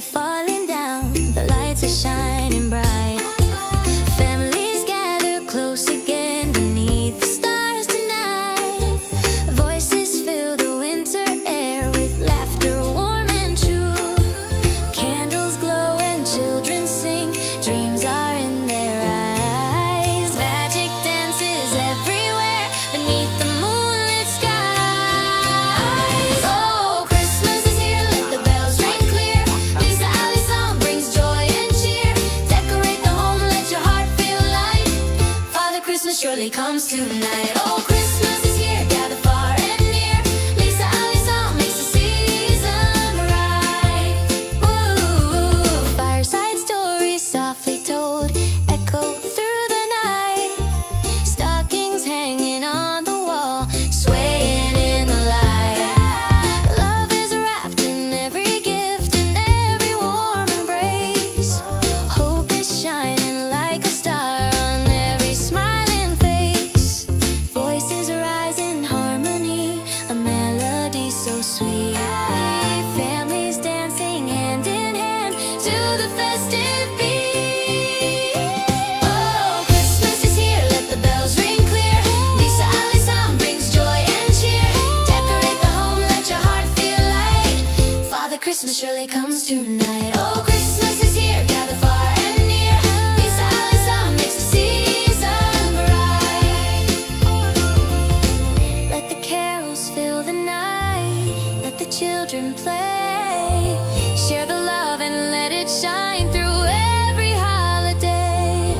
falling down, the lights are shining bright. Families gather close again beneath the stars tonight. Voices fill the winter air with laughter warm and true. Candles glow and children sing, dreams are in their eyes. Magic dances everywhere beneath the moonlit skies. Oh, Christmas is here, let the bells ring clear. Lisa Alley's song brings joy and cheer. Decorate the home, let your heart feel light. Father Christmas surely comes tonight. Oh, Christmas is here, gather far and near. Lisa Alley's song makes the season bright. Ooh, fireside stories softly told echo through the night. Stockings hanging on the wall, swaying in the light. Love is wrapped in every gift and every warm embrace. Hope is shining like a star on every smiling face. Voices rise in harmony, a melody so sweet. Families dancing hand in hand to the festive beat. Oh, Christmas is here, let the bells ring clear. Lisa Alley's song brings joy and cheer. Decorate the home, let your heart feel light. Father Christmas surely comes tonight. Oh, Christmas is here, gather far and near. Lisa Alley's song makes the season bright. Let the carols fill the night, let the children play. Share the love and let it shine through every holiday.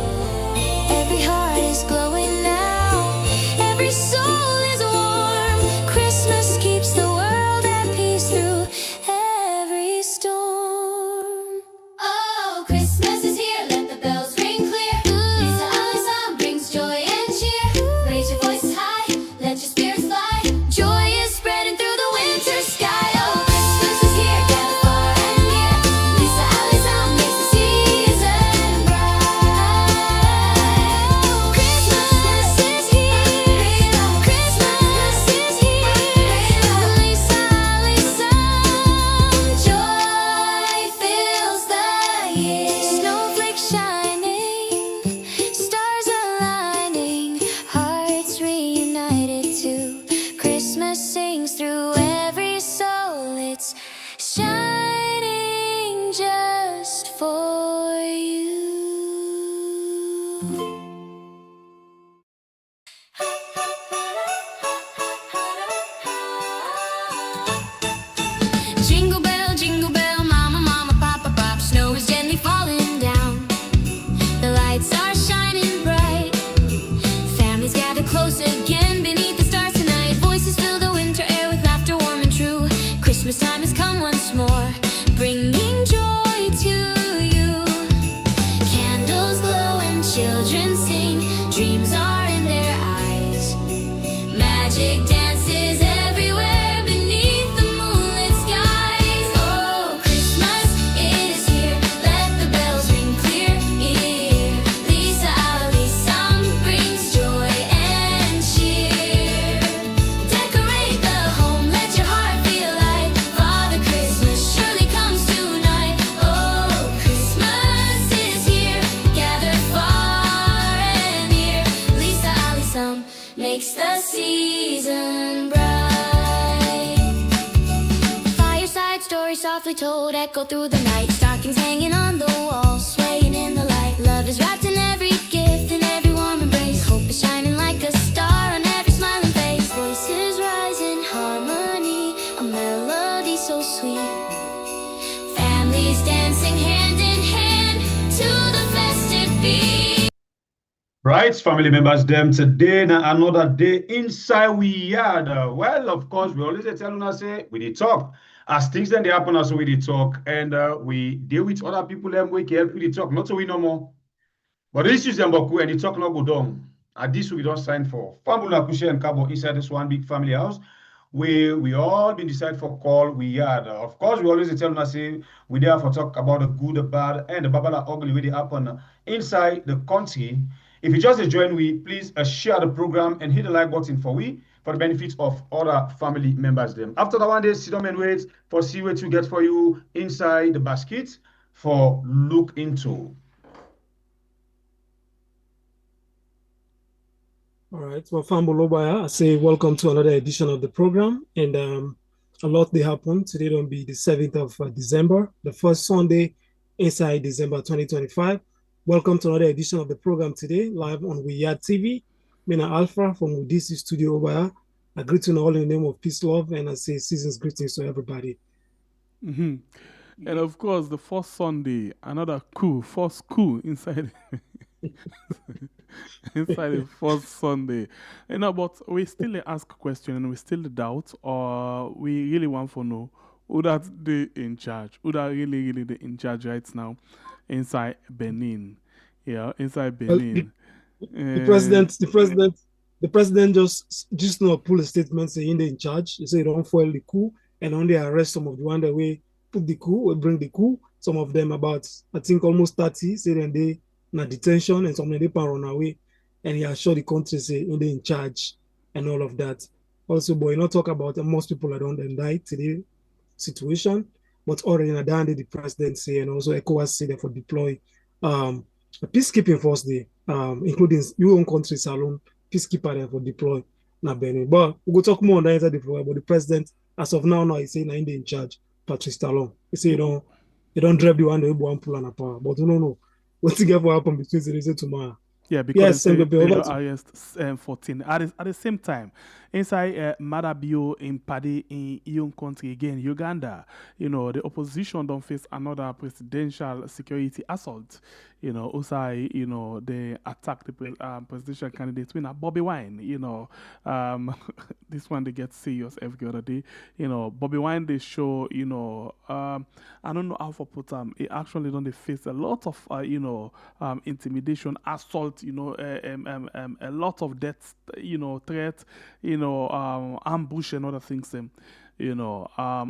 Every heart is glowing now, every soul is warm. Christmas keeps the world at peace through every storm. Oh, Christmas is here, let the bells ring clear. Lisa Alley's song brings joy and cheer. Raise your voices high, let your spirits fly. Joy is spreading through the winter sky. Oh, Christmas is here, gather far and near. Lisa Alley's song makes the season bright. Christmas is here, Christmas is here. Lisa Alley's song, joy fills the year. Snowflakes shining, stars aligning, hearts reunited too. Christmas sings through every soul, it's shining just for you. Jingle bell, mama, mama, papa, pop. Snow is gently falling down. The lights are shining bright. Families gather close again beneath the stars tonight. Voices fill the winter air with laughter warm and true. Christmas time has come once more, bringing joy to you. Candles glow and children sing, dreams are in their eyes. Magic dances everywhere beneath the moonlit skies. Oh, Christmas is here, let the bells ring clear. Lisa Alley's song brings joy and cheer. Decorate the home, let your heart feel light. Father Christmas surely comes tonight. Oh, Christmas is here, gather far and near. Lisa Alley's song makes the season bright. Fireside stories softly told echo through the night. Stockings hanging on the wall, swaying in the light. Love is wrapped in every gift and every warm embrace. Hope is shining like a star on every smiling face. Voices rise in harmony, a melody so sweet. Families dancing hand in hand to the festive beat. Right, family members, them today na another day inside we yard. Well, of course, we always tell una say we dey talk. As things then they happen, as we dey talk, and we deal with other people them we can help with the talk. Not so we no more. But this is them boku and the talk not go down. At this we don't sign for. Famula Kushe and Kabo inside this one big family house. We all been decided for call we yard. Of course, we always tell una say we there for talk about the good, the bad, and the babala ugly way they happen inside the country. If you just join we, please share the program and hit the like button for we. for the benefit of other family members them. After that one day, sit down and wait for see what you get for you inside the basket for look into. All right. Well, Fambolobaya, I say welcome to another edition of the program. And a lot they happen. Today don't be the 7th of December, the first Sunday inside December 2025. Welcome to another edition of the program today, live on Wiyad TV. Mina Alpha from Udisi Studio Obaya. I greet you all in the name of peace, love, and I say season's greetings to everybody. Mm-hmm. And of course, the first Sunday, another first coup inside. Inside the first Sunday. But we still ask question and we still doubt, or we really want to know who that they in charge, who that really they in charge right now inside Benin. Yeah, inside Benin. The president just now pull a statement saying they're in charge. They say don't foil the coup and only arrest some of the one that we put the coup, we bring the coup. Some of them about, I think, almost 30, say then they in detention and some of them run away. And he assured the country say they're in charge and all of that. Also, but you not talk about most people that don't die today situation, but already in a the president say and also ECOWAS say they for deploy a peacekeeping force there, including your own country salon peacekeeper there for deploy na Benin. But we'll talk more on that inside the program. But the president, as of now, he's saying he's in charge, Patrice Talon. He say you don't drive the one that you pull on a power. But we don't know what's going to happen between today and tomorrow. Yeah, because they arrest 14. At the same time, inside Madabio in Paddy in your country again, Uganda, the opposition don't face another presidential security assault. Usai, they attack the presidential candidate winner, Bobby Wine. This one they get serious every other day. Bobby Wine they show, I don't know how to put them. It actually don't they face a lot of intimidation, assault, a lot of death, threat, ambush and other things.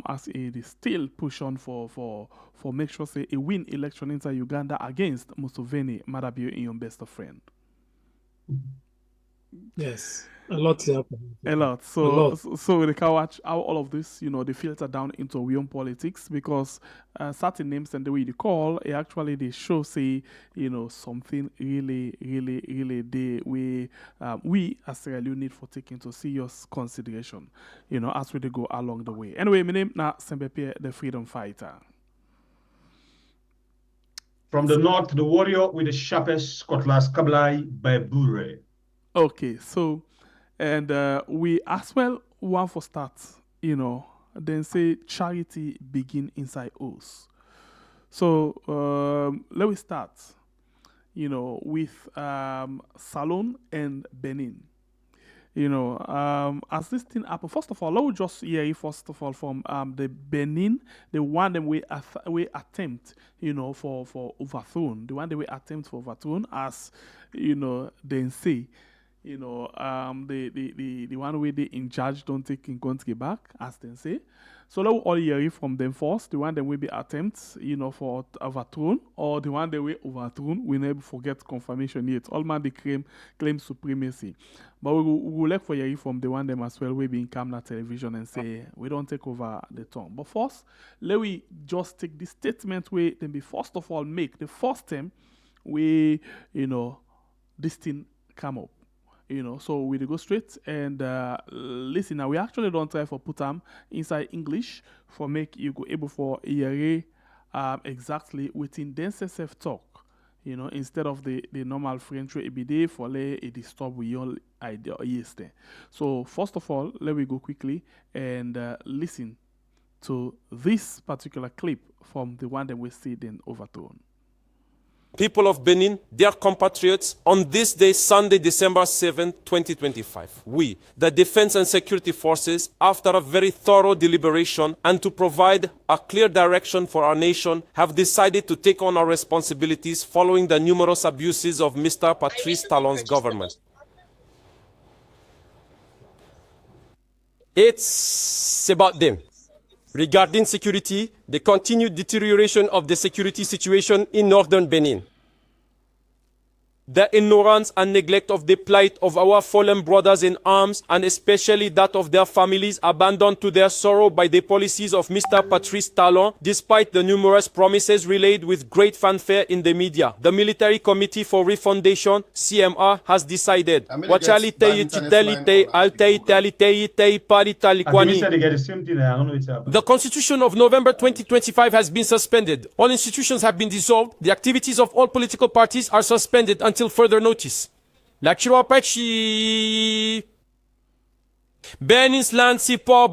As it is still push on for make sure say a win election inside Uganda against Museveni, Madabio in your best friend. Yes, a lot happening. A lot. So they can watch how all of this, they filter down into our own politics because certain names and the way they call, actually they show say, something really, really, really we as Sierra Leone need for taking into serious consideration, as we go along the way. Anyway, my name now Sembepe, the freedom fighter. From the north, the warrior with the sharpest cutlass, Kablai by Bure. Okay, so, and we as well want for start, then say charity begin inside us. So let me start, with Salon and Benin. As this thing happen, first of all, let me just hear first of all from the Benin, the one that we attempt, for overthrown, the one that we attempt for overthrown, as they say, the one way they in charge don't take in country back, as they say. So let me all hear from them first, the one that will be attempts, for overthrown, or the one that we overthrown, we never forget confirmation yet. All man they claim supremacy. But we will like for hear from the one them as well, we be in camera television and say we don't take over the tongue. But first, let we just take this statement where then be first of all make the first time we this thing come up. So we go straight and listen. Now we actually don't try for put them inside English for make you go able for hear exactly within dense self talk. Instead of the normal French way every day for lay a disturb with your idea yesterday. So first of all, let me go quickly and listen to this particular clip from the one that we see then overthrown. People of Benin, dear compatriots, on this day, Sunday, December 7, 2025, we, the Defense and Security Forces, after a very thorough deliberation and to provide a clear direction for our nation, have decided to take on our responsibilities following the numerous abuses of Mr. Patrice Talon's government. It's about them. Regarding security, the continued deterioration of the security situation in northern Benin. the ignorance and neglect of the plight of our fallen brothers in arms, and especially that of their families abandoned to their sorrow by the policies of Mr. Patrice Talon, despite the numerous promises relayed with great fanfare in the media. The Military Committee for Refundation, CMR, has decided. And he said they get the same thing. I don't know what's happening. The Constitution of November 2025 has been suspended. All institutions have been dissolved. The activities of all political parties are suspended until further notice. Benin's land, seaport,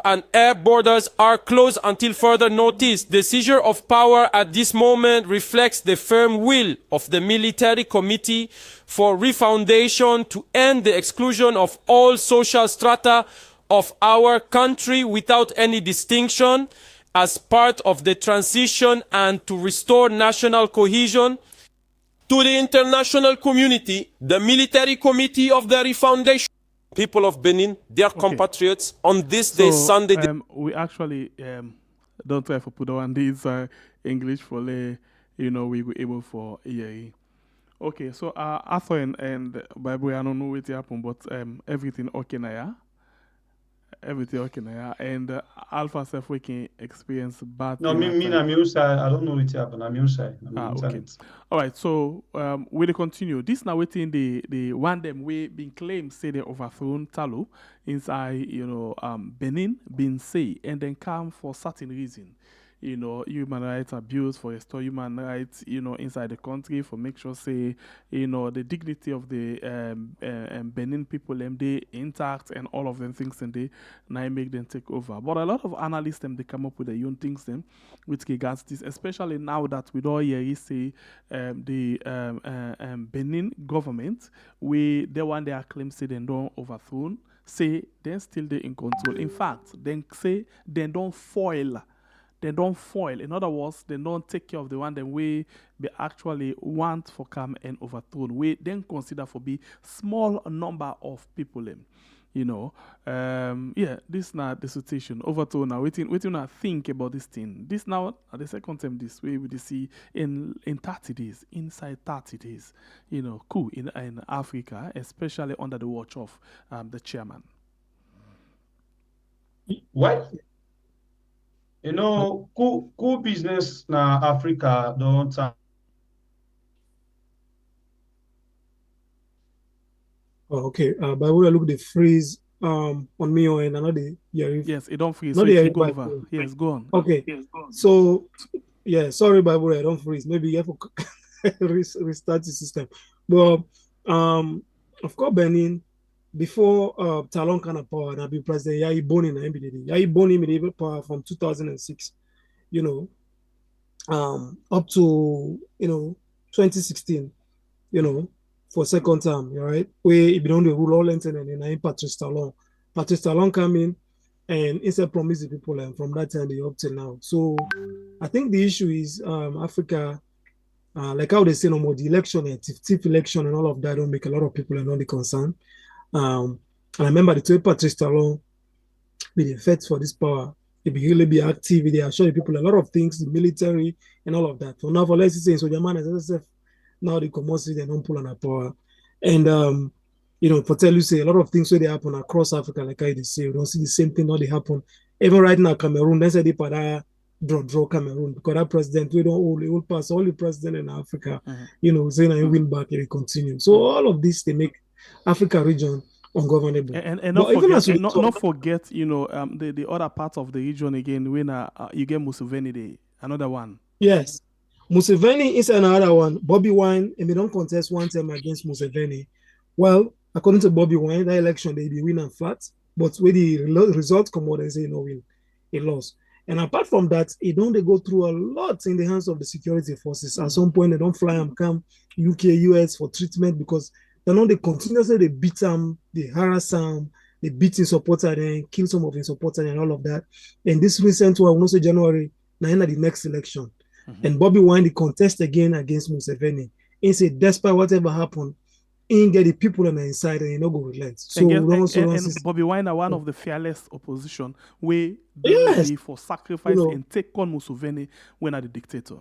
and air borders are closed until further notice. The seizure of power at this moment reflects the firm will of the Military Committee for Refoundation to end the exclusion of all social strata of our country without any distinction as part of the transition and to restore national cohesion. To the international community, the Military Committee of the Refoundation, people of Benin, their compatriots, on this day, Sunday. We actually don't try to put on this English for we were able for EAE. Okay, so Arthur and Bible, I don't know what happened, but everything okay now. Everything okay now, and Alpha self we can experience bad. No, me, I'm your side. I don't know what's happened. I'm your side. Okay. All right. So we'll continue. This now waiting the one them we been claimed say they overthrown Talo inside Benin been say and then come for certain reason. Human rights abuse, for restore human rights, inside the country, for make sure say, the dignity of the Benin people, they intact and all of them things and they now make them take over. But a lot of analysts, they come up with their own things them with regards to this, especially now that we don't hear say the Benin government, they want their claims say they don't overthrown, say they're still they in control. In fact, they say they don't foil. They don't foil. In other words, they don't take care of the one that we actually want for come and overthrown. We then consider for be small number of people. This now the situation overthrown. Now, waiting now think about this thing. This now at the second time this way we see in 30 days, inside 30 days, coup in Africa, especially under the watch of the chairman. What? Cool business na Africa don't. Okay. But we look the freeze on me or another. Yes, it don't freeze. So it go over. Yes, go on. Okay. Yes, go on. So sorry, Bible, I don't freeze. Maybe you have to restart the system. But of course, Benin. Before Talon kind of power, and be President Yayi Boni na MBDD. Yayi Boni made power from 2006, up to 2016, for second term, right? Where he been on the rule all and then Patrice Talon. Patrice Talon come in and instead promise the people, and from that time they up till now. So I think the issue is Africa. Like how they say no more the election, TIF election and all of that don't make a lot of people and all the concern. And I remember the two Patrice Talon be the effects for this power. They be really be active. They assure the people a lot of things, the military and all of that. So now for let's say so German as now the commodity they don't pull on a power. And for tell you say a lot of things where they happen across Africa, like I say, we don't see the same thing now they happen. Even right now Cameroon, they say they para draw Cameroon because that president we don't all pass all the president in Africa, saying I win back and it continue. So all of this they make Africa region ungovernable. And not forget, the other part of the region again when you get Museveni, another one. Yes. Museveni is another one. Bobby Wine, and they don't contest one time against Museveni. Well, according to Bobby Wine, that election they be win and flat, but when the results come out and say no win, he lost. And apart from that, they go through a lot in the hands of the security forces. At some point, they don't fly and come UK, US for treatment because they continuously they beat them, they harass them, they beat his supporter and kill some of his supporters and all of that. And this recent one, also January, now the next election. And Bobby Wine the contest again against Museveni. He said, despite whatever happened, he get the people on the inside and he no go relent. So and Bobby Wine are one of the fearless opposition where they for sacrifice and take on Museveni when are the dictator.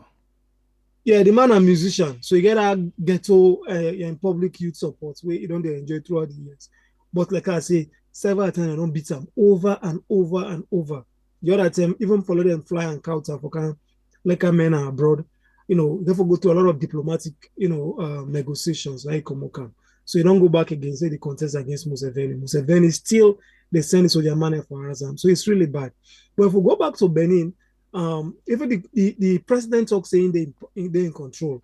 Yeah, the man a musician, so you get a ghetto and public youth support where you don't dey enjoy throughout the years. But like I say, several times I don't beat them over and over and over. The other time, even follow them fly and counter for kind like a men are abroad, therefore go to a lot of diplomatic, negotiations like Komoka. So you don't go back again, say the contest against Museveni. Museveni still they send soldier money for Azam. So it's really bad. But if we go back to Benin, even the president talks saying they in control,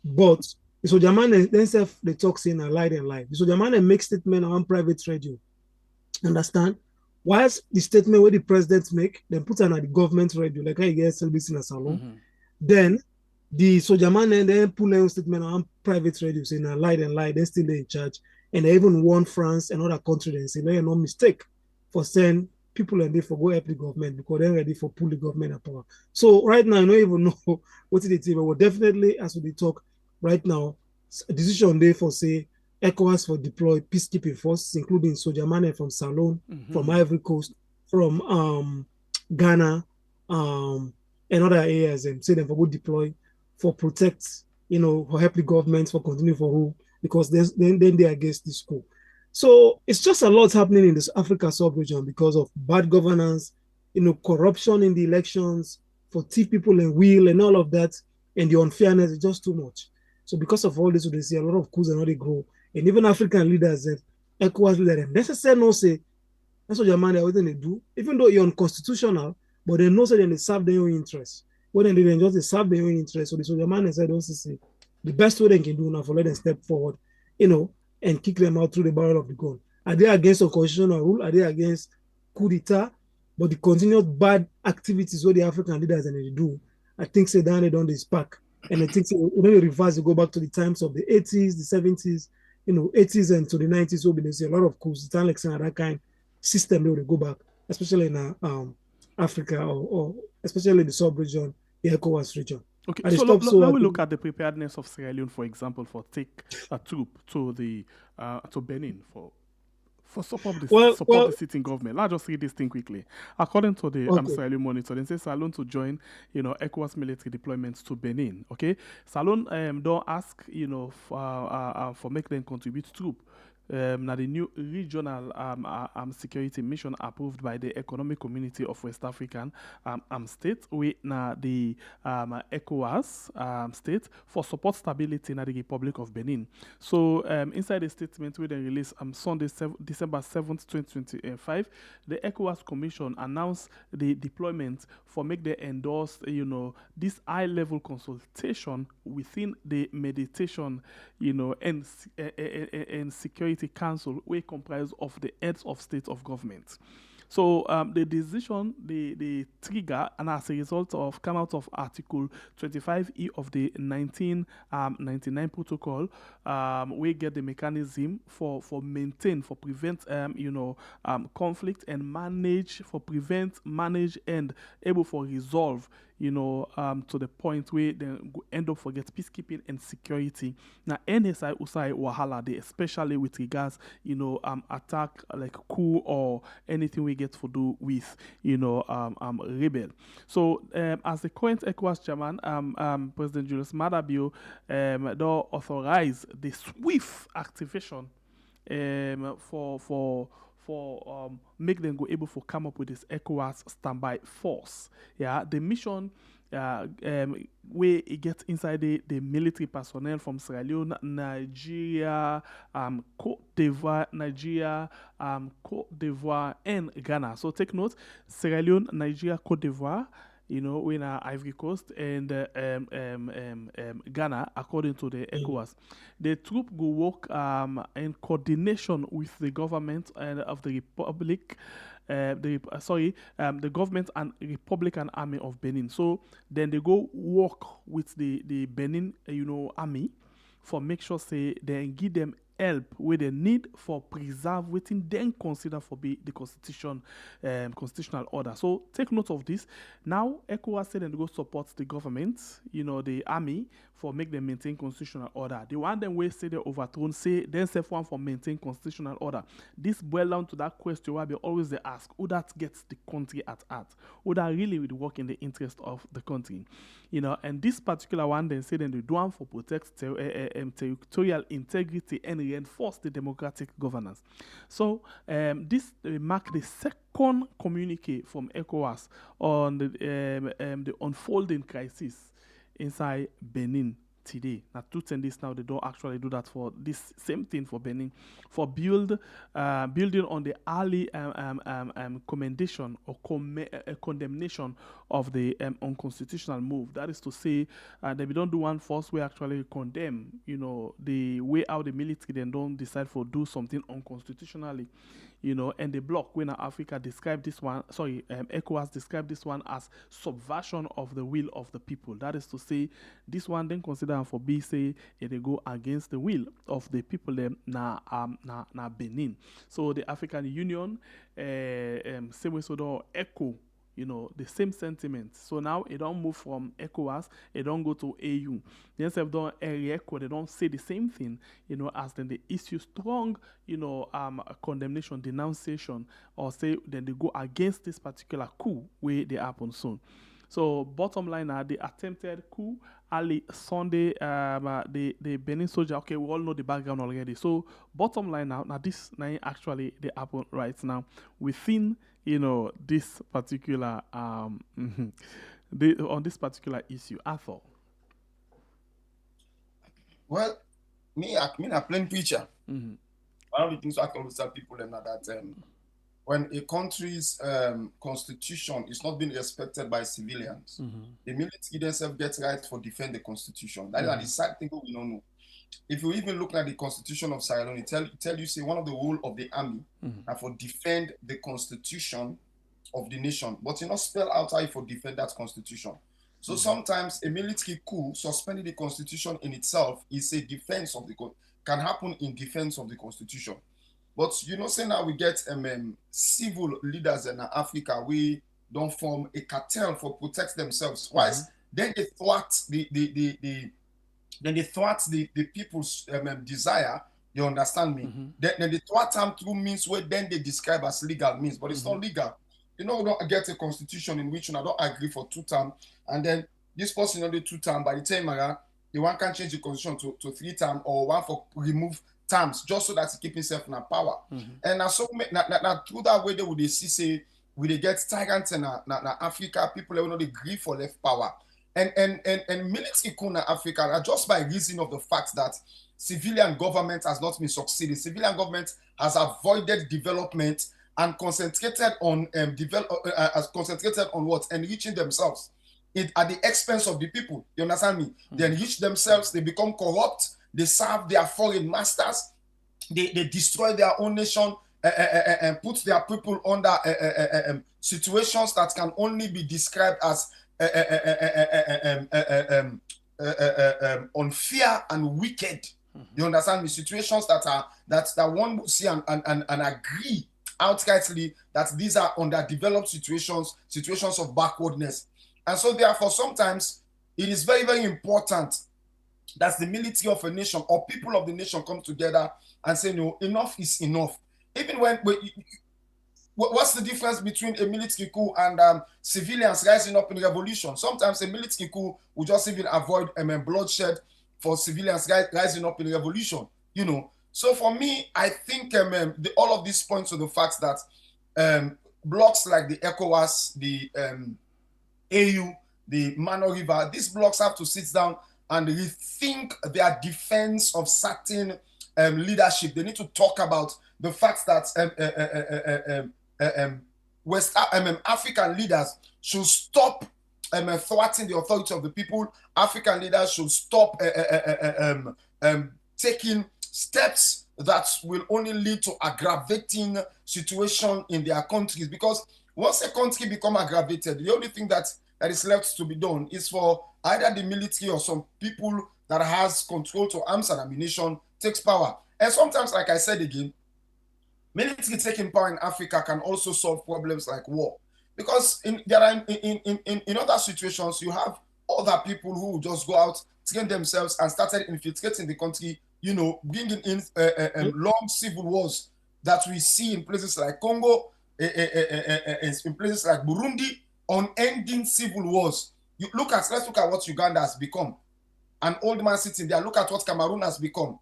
but the soldier man themselves they talk saying a lie and lie. The soldier man make statement on private radio. Understand? Whilst the statement where the president make, then put on at the government radio, like I get SLBC in a salon. Then the soldier man and then pull a statement on private radio saying a lie and lie, they still they in charge. And they even warn France and other countries and say, no, no mistake for saying people and they for go help the government because they're ready for pull the government at power. So right now, I don't even know what it is, but definitely as we talk right now, a decision there for say ECOWAS for deploy peacekeeping forces, including soldier man from Salon, from Ivory Coast, from Ghana, and other areas, and say them for go deploy for protect, for help the government for continue for who, because then they're against this coup. So it's just a lot happening in this Africa sub-region because of bad governance, corruption in the elections, for thief people and wheel and all of that, and the unfairness is just too much. So because of all this, we see a lot of coups and how they grow. And even African leaders, ECOWAS leaders, necessarily no say, that's what your man everything they do, even though you're unconstitutional, but they know say they serve their own interests. When they didn't just they serve their own interests, so the soldier man said also say the best way they can do now for let them step forward, and kick them out through the barrel of the gun. Are they against a constitutional rule? Are they against coup d'etat? But the continued bad activities what the African leaders and they do, I think say down they don't they spark. And I think when they reverse, they go back to the times of the 80s, the 70s, 80s and to the 90s, will be they see a lot of coups. It's like saying that kind of system they will go back, especially in Africa or especially the sub-region, the ECOWAS region. Okay, so let me look at the preparedness of Sierra Leone, for example, for take a troop to the to Benin for support the sitting government. Let's just read this thing quickly. According to the Sierra Leone Monitor, they say Sierra Leone to join, ECOWAS military deployments to Benin. Okay, Sierra Leone don't ask, for make them contribute troop. Now the new regional security mission approved by the Economic Community of West African state, with now the ECOWAS state for support stability in the Republic of Benin. So inside the statement we then released Sunday, December 7th, 2025, the ECOWAS Commission announced the deployment for make they endorse, this high-level consultation within the meditation, and security council, we comprise of the heads of state of government. So the decision, the trigger, and as a result of come out of Article 25E of the 1999 protocol, we get the mechanism for maintain, for prevent, conflict and manage and able for resolve, to the point where they end up forget peacekeeping and security. Now, NSI Usai Wahala, they especially with regards, attack like coup or anything we get to do with, rebel. So, as the current ECOWAS chairman, President Julius Maada Bio, they authorize the swift activation for make them go able to come up with this ECOWAS standby force. Yeah, the mission where it gets inside the military personnel from Sierra Leone, Nigeria, Cote d'Ivoire, and Ghana. So take note, Sierra Leone, Nigeria, Cote d'Ivoire, we're in Ivory Coast and Ghana, according to the ECOWAS. The troop will work in coordination with the government and of the Republic, the government and Republican Army of Benin. So then they go work with the Benin, army for make sure say they give them help with the need for preserve waiting then consider for be the constitutional order. So take note of this. Now ECOWAS said and go support the government, the army, for make them maintain constitutional order. The one them way say they overthrown, say then self one for maintain constitutional order. This boil down to that question where they always they ask who that gets the country at heart, who that really would work in the interest of the country. And this particular one then say then they do one for protect territorial integrity and reinforce the democratic governance. So this mark the second communique from ECOWAS on the unfolding crisis inside Benin today. Now, to tend this now, they don't actually do that for this same thing for Benin, for building on the early commendation or condemnation of the unconstitutional move. That is to say, that we don't do one force, we actually condemn, the way out the military then don't decide for do something unconstitutionally. And the bloc when Africa described this one, ECOWAS described this one as subversion of the will of the people. That is to say, this one then consider for B say they go against the will of the people them na Benin. So the African Union same way so don't echo the same sentiment. So now it don't move from ECOWAS, it don't go to AU. The NSF don't echo, they don't say the same thing, as then they issue strong, condemnation, denunciation, or say then they go against this particular coup where they happen soon. So bottom line now, the attempted coup early Sunday, the Benin soldier, okay, we all know the background already. So bottom line now this now actually they happen right now within this particular on this particular issue. I thought. Well, I mean a plain picture. Mm-hmm. One of the things I can always tell people is that when a country's constitution is not being respected by civilians, Mm-hmm. the military themselves get right for defend the constitution. That is the sad thing we don't know. If you even look at the constitution of Sierra Leone, it tell you say one of the role of the army are for defend the constitution of the nation, but you not spell out how you for defend that constitution. So sometimes a military coup suspending the constitution in itself is a defense of the can happen in defense of the constitution. But say now we get civil leaders in Africa, we don't form a cartel for protect themselves. Why? Then they thwart the people's desire. You understand me? Then the thwart time through means where then they describe as legal means, but it's not legal. We don't get a constitution in which I don't agree for 2 terms, and then this person only 2 terms. By the time the one can change the constitution to 3 terms, or one for remove terms, just so that he keep himself in power. And now so through that way they would see say we they get tyrants in Africa, people they will not agree for left power. And military coup in Africa are just by reason of the fact that civilian government has not been succeeding. Civilian government has avoided development and concentrated on what? Enriching themselves at the expense of the people. You understand me? They enrich themselves, they become corrupt, they serve their foreign masters, they destroy their own nation, and put their people under situations that can only be described as unfair and wicked. You understand me? Situations that one would see and agree outrightly that these are underdeveloped situations of backwardness. And so therefore sometimes it is very, very important that the military of a nation or people of the nation come together and say, no, enough is enough. Even when what's the difference between a military coup and civilians rising up in revolution? Sometimes a military coup will just even avoid bloodshed for civilians rising up in revolution, So for me, I think all of these points to the fact that blocks like the ECOWAS, the AU, the Mano River, these blocks have to sit down and rethink their defense of certain leadership. They need to talk about the fact that West African leaders should stop thwarting the authority of the people. African leaders should stop taking steps that will only lead to aggravating situation in their countries. Because once a country become aggravated, the only thing that is left to be done is for either the military or some people that has control to arms and ammunition takes power. And sometimes, like I said again, military taking power in Africa can also solve problems like war. Because in other situations, you have other people who just go out, train themselves, and started infiltrating the country, bringing in long civil wars that we see in places like Congo, in places like Burundi, unending civil wars. Let's look at what Uganda has become. An old man sitting there, look at what Cameroon has become.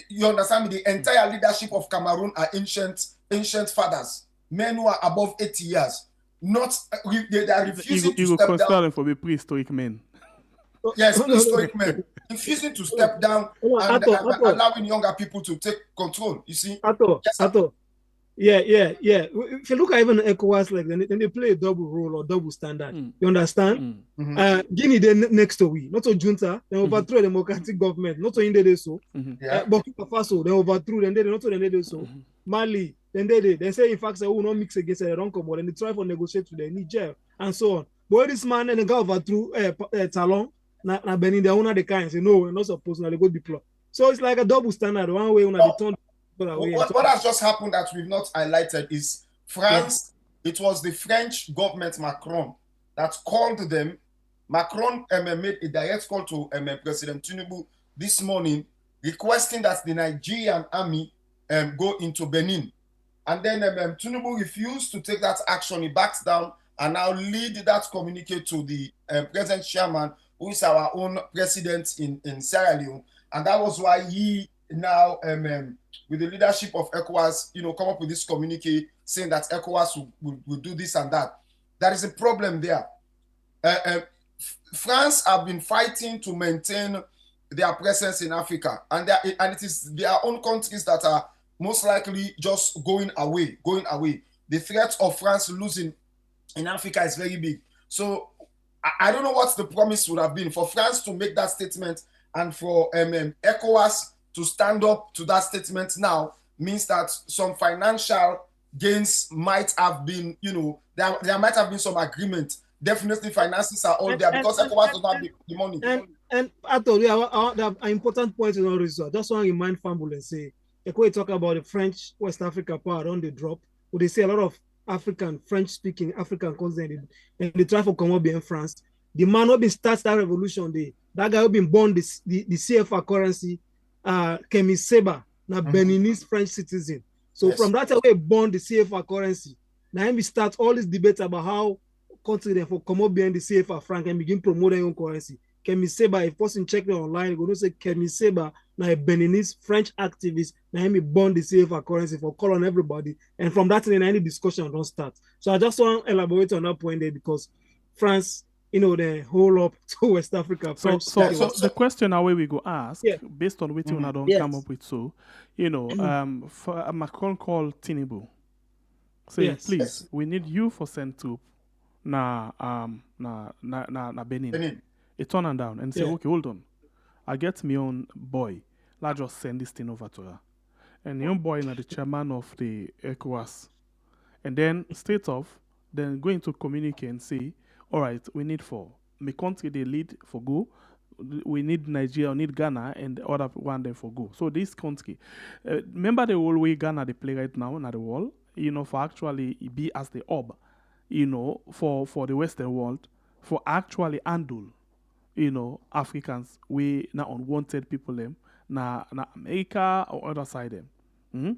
You understand me? The entire leadership of Cameroon are ancient fathers, men who are above 80 years. They are refusing to step down. For the prehistoric men. Yes, prehistoric men. Refusing to step down and allowing younger people to take control. You see? Yeah. If you look at even ECOWAS, like then they play a double role or double standard. You understand? Guinea, they next to we, not to junta, they overthrow democratic government, not to Inde so. Burkina Faso, they overthrew, then they not to Inde so. Mali, then they say in fact they will not mix against they don't come out, and they try to negotiate with the Niger and so on. But this man and the guy overthrew Talon, na Benin, they own the kind say no, we're not supposed to, they go deploy. So it's like a double standard. One way, they turn. What has just happened that we've not highlighted is France. It was the French government, Macron, that called them. Macron made a direct call to President Tinubu this morning, requesting that the Nigerian army go into Benin. And then Tinubu refused to take that action. He backs down and now lead that communique to the present chairman, who is our own president in Sierra Leone. And that was why he now, with the leadership of ECOWAS, come up with this communique saying that ECOWAS will do this and that. There is a problem there. France have been fighting to maintain their presence in Africa, and it is their own countries that are most likely just going away. The threat of France losing in Africa is very big. So I don't know what the promise would have been for France to make that statement, and for ECOWAS to stand up to that statement now means that some financial gains might have been, there might have been some agreement. Definitely finances are all there because ECOWAS does not have the money. And I thought, an important point in all this. I just want to remind Fambul and say, we talk about the French West Africa part on the drop, where they say a lot of French-speaking African countries, and they try to come up in France. The man who been starts that revolution, that guy who been born the CFA currency, Kemi Seba, na Beninese French citizen. So from that way, born the CFA currency. Now we start all this debate about how country they for come up behind the CFA franc and begin promoting their own currency. Kemi Seba, if person check it online, go to say Kemi Seba, now a Beninese French activist, now he born the CFA currency for call on everybody. And from that, then any discussion don't start. So I just want to elaborate on that point there because France, they hold up to West Africa. So the question away we go ask, based on what you don't come up with, Macron called Tinubu, say, please, we need you for send to na Benin. He turn and down and say, okay, hold on, I get my own boy, let's just send this thing over to her. And the young boy is the chairman of the ECOWAS. And then straight off, then going to communicate and say, all right, we need for my country they lead for go. We need Nigeria, we need Ghana, and the other one then for go. So this country, remember the whole way Ghana they play right now in the world, for actually be as the hub, for the Western world, for actually handle, Africans, we na unwanted people them, na America or other side them.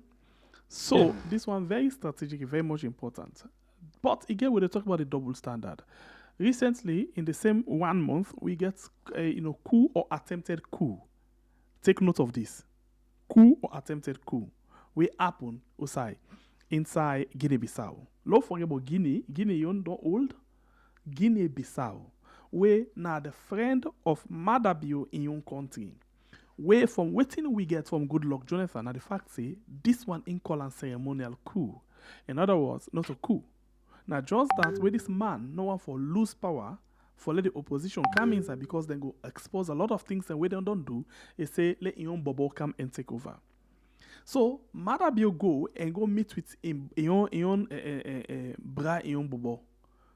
So this one very strategic, very much important. But again, when they talk about the double standard, recently in the same 1 month, we get coup or attempted coup. Take note of this: coup or attempted coup. We happen inside Guinea-Bissau. Don't forget about Guinea. Guinea, you don't old. Guinea-Bissau, we now the friend of Madabio in your country. Where from waiting we get from Goodluck Jonathan, and the fact say this one in call and ceremonial coup. In other words, not a coup. Now just that with this man, no one for lose power, for let the opposition come inside because then go expose a lot of things and we don't do, they say let Ion Bobo come and take over. So Madabio go and go meet with Ion Bra Ion Bobo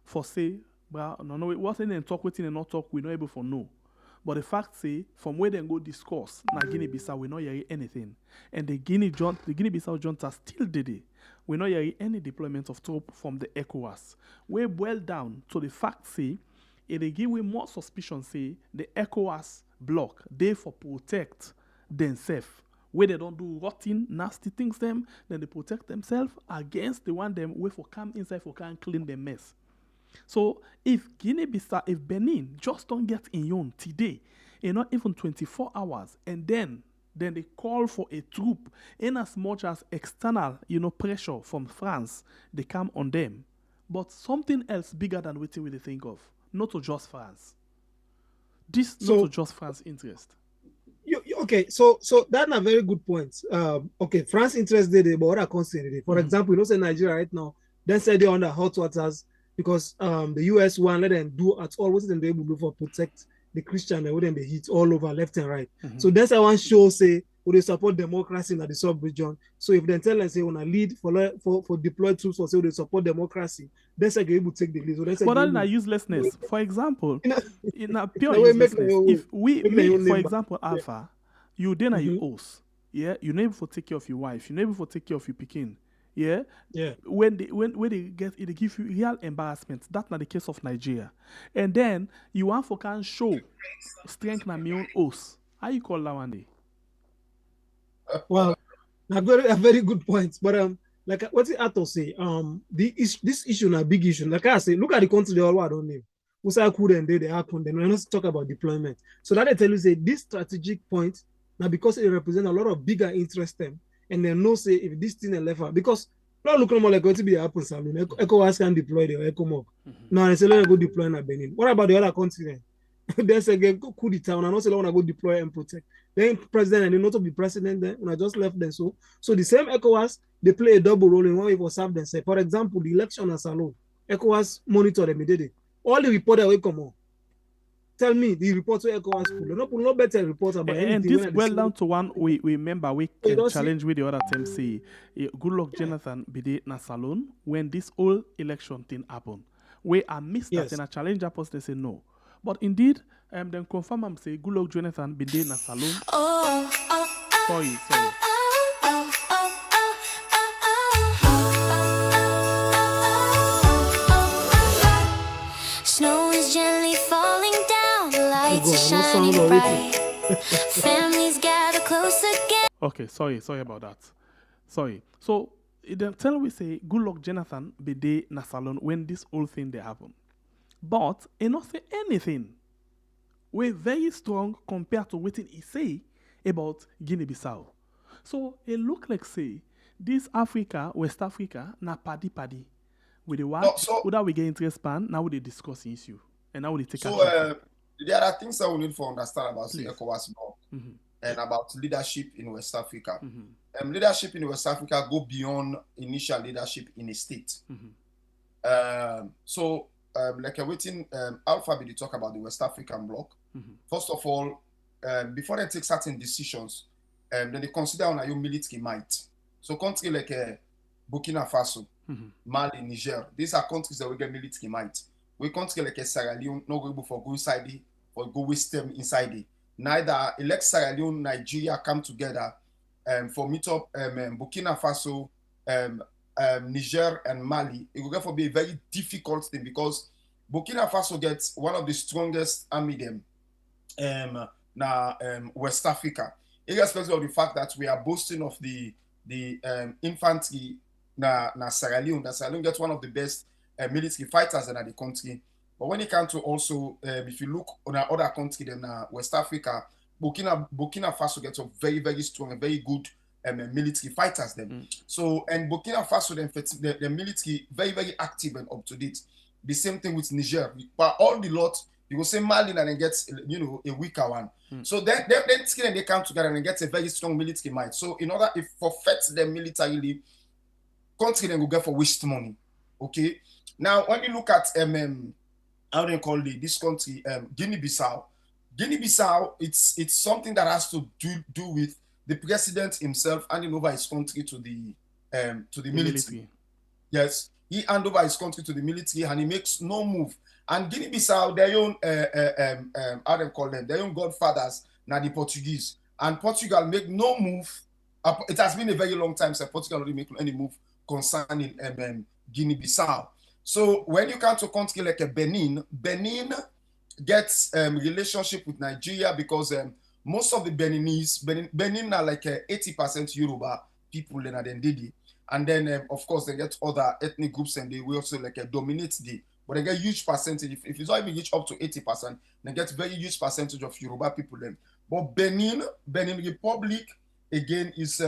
for say, bra, no, what and talk with him and not talk, we not able for no. But the fact say, from where they go discourse, now Guinea-Bissau, we not hear anything. And the Guinea-Bissau junta still did it. We not hear any deployment of troops from the ECOWAS. We boil down to the fact say, it give we more suspicion say, the ECOWAS bloc, they for protect themselves. Where they don't do rotten, nasty things them, then they protect themselves against the one them way for come inside for can clean the mess. So if Guinea-Bissau, if Benin just don't get immune today, not even 24 hours, and then they call for a troop, in as much as external, pressure from France, they come on them. But something else bigger than what we think of, not to just France. This not to just France interest. Okay, so that's a very good point. Okay, France interest did, but other countries did. For example, say Nigeria right now, then say they're under hot waters because the US won't let them do at all what they able to do for protect the Christian, they wouldn't be hit all over left and right. So that's why one show say would they support democracy in the sub-region. So if they tell us say when I lead for deployed troops or say they support democracy, that's like able to take the lead. So that's but that's not uselessness. For example, in a pure uselessness, if we for example, Alpha, you then are your host, yeah, you never for take care of your wife, you never for take care of your pekin. Yeah. When they get it, they give you real embarrassment. That's not the case of Nigeria. And then you want for can show strength na your own host. How you call that one day? Well, a very good point. But like what the Ato say, this issue is a big issue. Like I say, look at the country they all don't name. Usa could and they happen. Then we're not talk about deployment. So that I tell you say this strategic point now because it represents a lot of bigger interest them. And then no say if this thing is left out because not looking more like going to be happen salon. ECOWAS can deploy the ECOMOG. Now they say let go deploy in Benin. What about the other continent? Then say go coup the town and also want to go deploy and protect. Then president and they not to be president then when I just left them so the same ECOWAS they play a double role in one way for serve themselves. For example, the election as salon. ECOWAS monitor them immediately. All the report that will come on. Tell me the reports where ECOWAS put no better reports about anything. And this well down to one we remember we can challenge with the other team say good luck Jonathan Bide na salon when this whole election thing happened. We are missed that and a challenge post they say no. But indeed, then confirm am say good luck Jonathan Bide na salon. Sorry. Snow is gently falling down, the lights are shining bright. Families gather close again. Okay, sorry about that. Sorry. So then tell we say good luck Jonathan Bide na salon when this whole thing they happen. But he not say anything. We're very strong compared to what he say about Guinea-Bissau. So it look like say this Africa, West Africa, na paddy. With the one, without we get interest span, now we discuss issue. And now we take action. There are things that we need to understand about the ECOWAS law and about leadership in West Africa. Leadership in West Africa go beyond initial leadership in a state. Like waiting, Alpha they talk about the West African bloc. First of all, before they take certain decisions, then they consider on your military might. So country like Burkina Faso, Mali, Niger, these are countries that will get military might. We country like Sierra Leone, not go for go inside it, or go waste them inside it. Neither elect Sierra Leone, Nigeria come together for meet up Burkina Faso, Niger and Mali. It will therefore be a very difficult thing because Burkina Faso gets one of the strongest army them West Africa. Irrespective of the fact that we are boasting of the infantry na Sierra Leone, that Sierra Leone gets one of the best military fighters in the country. But when it comes to also, if you look on other country than West Africa, Burkina Faso gets a very, very strong and very good military fighters then. So, and Burkina Faso, the military, very, very active and up to date. The same thing with Niger. But all the lot, you will say Mali and then gets, a weaker one. So then they come together and get a very strong military might. So in order, if forfeit them militarily, country then will get for waste money. Okay. Now, when you look at how they call this country, Guinea-Bissau. Guinea-Bissau, it's something that has to do with the president himself handing over his country to the military. Yes, he hand over his country to the military and he makes no move And Guinea-Bissau, their own, how they call them, their own godfathers, now the Portuguese. And Portugal make no move. It has been a very long time since Portugal already make any move concerning Guinea-Bissau. So when you come to a country like Benin gets relationship with Nigeria because most of the Benin are like 80% Yoruba people in Adendidi. And then, of course, they get other ethnic groups and they will also like dominate but they get huge percentage. If it's not even reach up to 80%, they get very huge percentage of Yoruba people then. But Benin Republic, again, is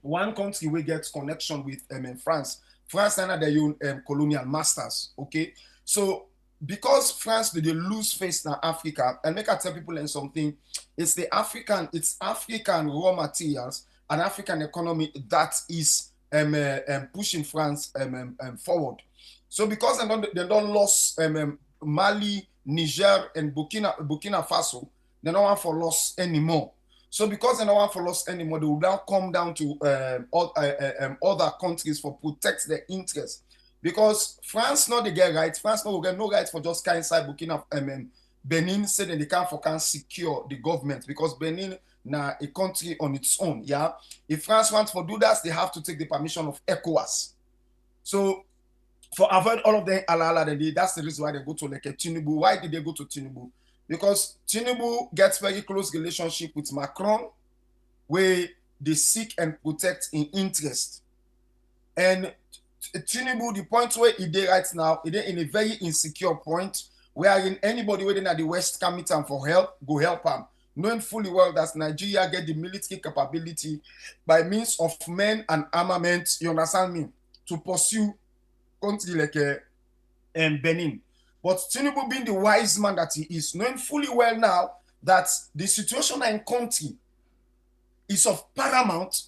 one country we get connection with France. France and their own colonial masters, okay? So because France did lose face in Africa, and make I tell people something, it's African raw materials and African economy that is pushing France forward. So because they don't lost Mali, Niger, and Burkina Faso, they don't want for loss anymore. So because they don't want for loss anymore, they will now come down to other countries for protect their interests. Because France not they get right, France not will get no right for just kind inside Burkina Benin say that they can't secure the government because Benin now a country on its own. Yeah, if France wants to do that, they have to take the permission of ECOWAS. So for avoid all of them, that's the reason why they go to like a Tinubu. Why did they go to Tinubu? Because Tinubu gets very close relationship with Macron, where they seek and protect in interest. And Tinubu, the point where he did right now, he in a very insecure point, wherein anybody within at the West can meet him for help, go help him. Knowing fully well that Nigeria get the military capability by means of men and armament, you understand me, to pursue country like Benin. But Tinubu being the wise man that he is, knowing fully well now that the situation in country is of paramount,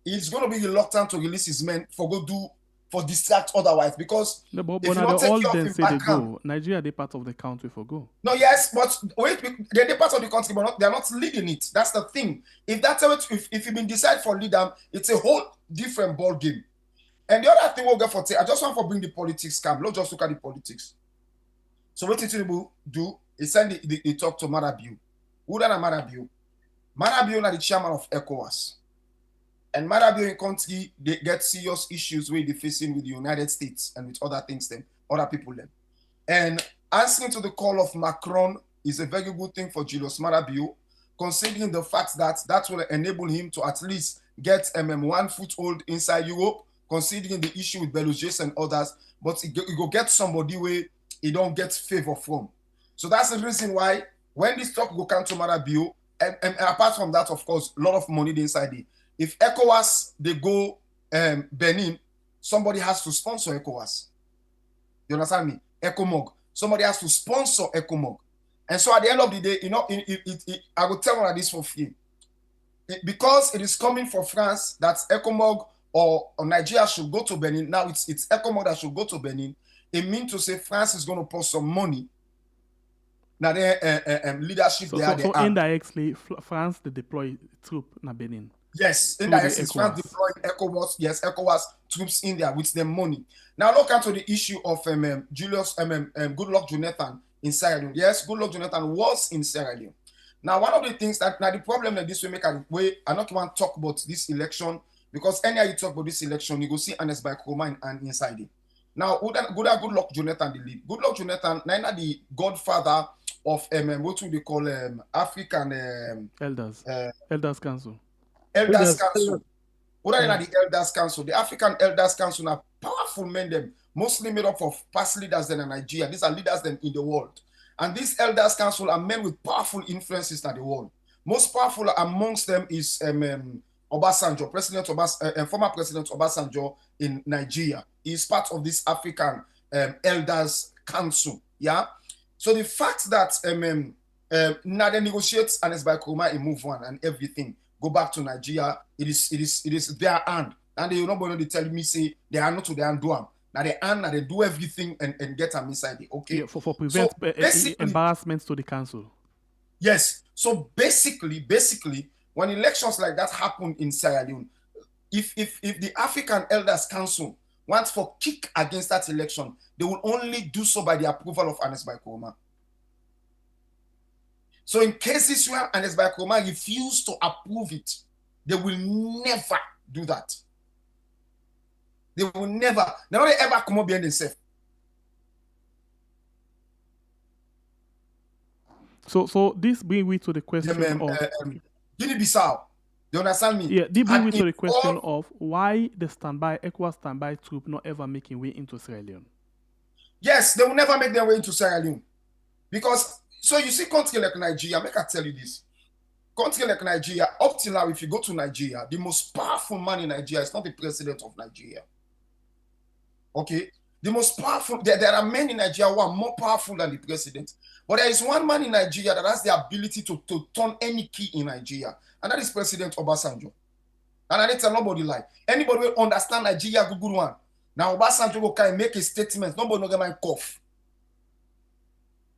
he's going to be reluctant to release his men for distract otherwise because no, but if you all not take care them of him say back they camp, go. Nigeria, they part of the country for go. no, yes, but wait, they're part of the country, but they're not leading it. That's the thing. If that's if you've been decided for leader, it's a whole different ball game. And the other thing we'll get for I just want to bring the politics camp. Let's just look at the politics. So what did Tinubu do? He sent the talk to Marabiu. Who done Marabiu? Marabiu is the chairman of ECOWAS. And Marabiu in country, they get serious issues where they're facing with the United States and with other things, other people. And answering to the call of Macron is a very good thing for Julius Marabiu, considering the fact that that will enable him to at least get one foothold inside Europe, considering the issue with Belarus and others, but he go get somebody where he don't get favor from. So that's the reason why when this talk go come to Marabiu, and apart from that, of course, a lot of money inside it. If ECOWAS, they go Benin, somebody has to sponsor ECOWAS. You understand me? ECOMOG. Somebody has to sponsor ECOMOG. And so at the end of the day, you know, I will tell you this for free. Because it is coming from France that ECOMOG or Nigeria should go to Benin. Now it's ECOMOG that should go to Benin. It means to say France is going to put some money. Now their leadership there. So indirectly, France they deploy troops in Benin. Yes, indirectly, France deploying ECOWAS. Yes, ECOWAS troops in there with their money. Now look into the issue of Goodluck Jonathan in Sierra Leone. Yes, Goodluck Jonathan was in Sierra Leone. Now one of the things that the problem that this will make a way, I not want to talk about this election because anyhow you talk about this election, you go see Ernest Bai Koroma and inside it. Now, Goodluck Jonathan the lead. Goodluck Jonathan, now the godfather of what do they call African Elders Council. Elders Council. What are the Elders Council? The African Elders Council are powerful men, them mostly made up of past leaders in Nigeria. These are leaders then in the world. And these Elders Council are men with powerful influences in the world. Most powerful amongst them is Obasanjo, former President Obasanjo in Nigeria. He is part of this African Elders Council. Yeah. So the fact that now they negotiate Ernest Bai Koroma in move on and everything go back to Nigeria, it is their hand. And they will not going to tell me say they are not to their hand do them. Now they hand and they do everything and get them inside it. Okay. Yeah, for prevent embarrassments to the council. Yes. So basically, when elections like that happen in Sierra Leone, if the African Elders Council want for kick against that election, they will only do so by the approval of Ernest Bai Koroma. So in cases where Ernest Bai Koroma refuse to approve it, they will never do that. They will never ever come up behind themselves. So this brings me to the question of Guinea-Bissau. You understand me? Yeah, this brings me to the question of why the ECOWAS standby troop not ever making way into Sierra Leone. Yes, they will never make their way into Sierra Leone. Because, so you see country like Nigeria, make I tell you this. Country like Nigeria, up till now, if you go to Nigeria, the most powerful man in Nigeria is not the president of Nigeria. Okay? The most powerful, there are men in Nigeria who are more powerful than the president. But there is one man in Nigeria that has the ability to turn any key in Nigeria. And that is President Obasanjo. And I need to tell nobody lie. Anybody will understand Nigeria good one. Now Obasanjo will kind of make a statement. Nobody will get my cough.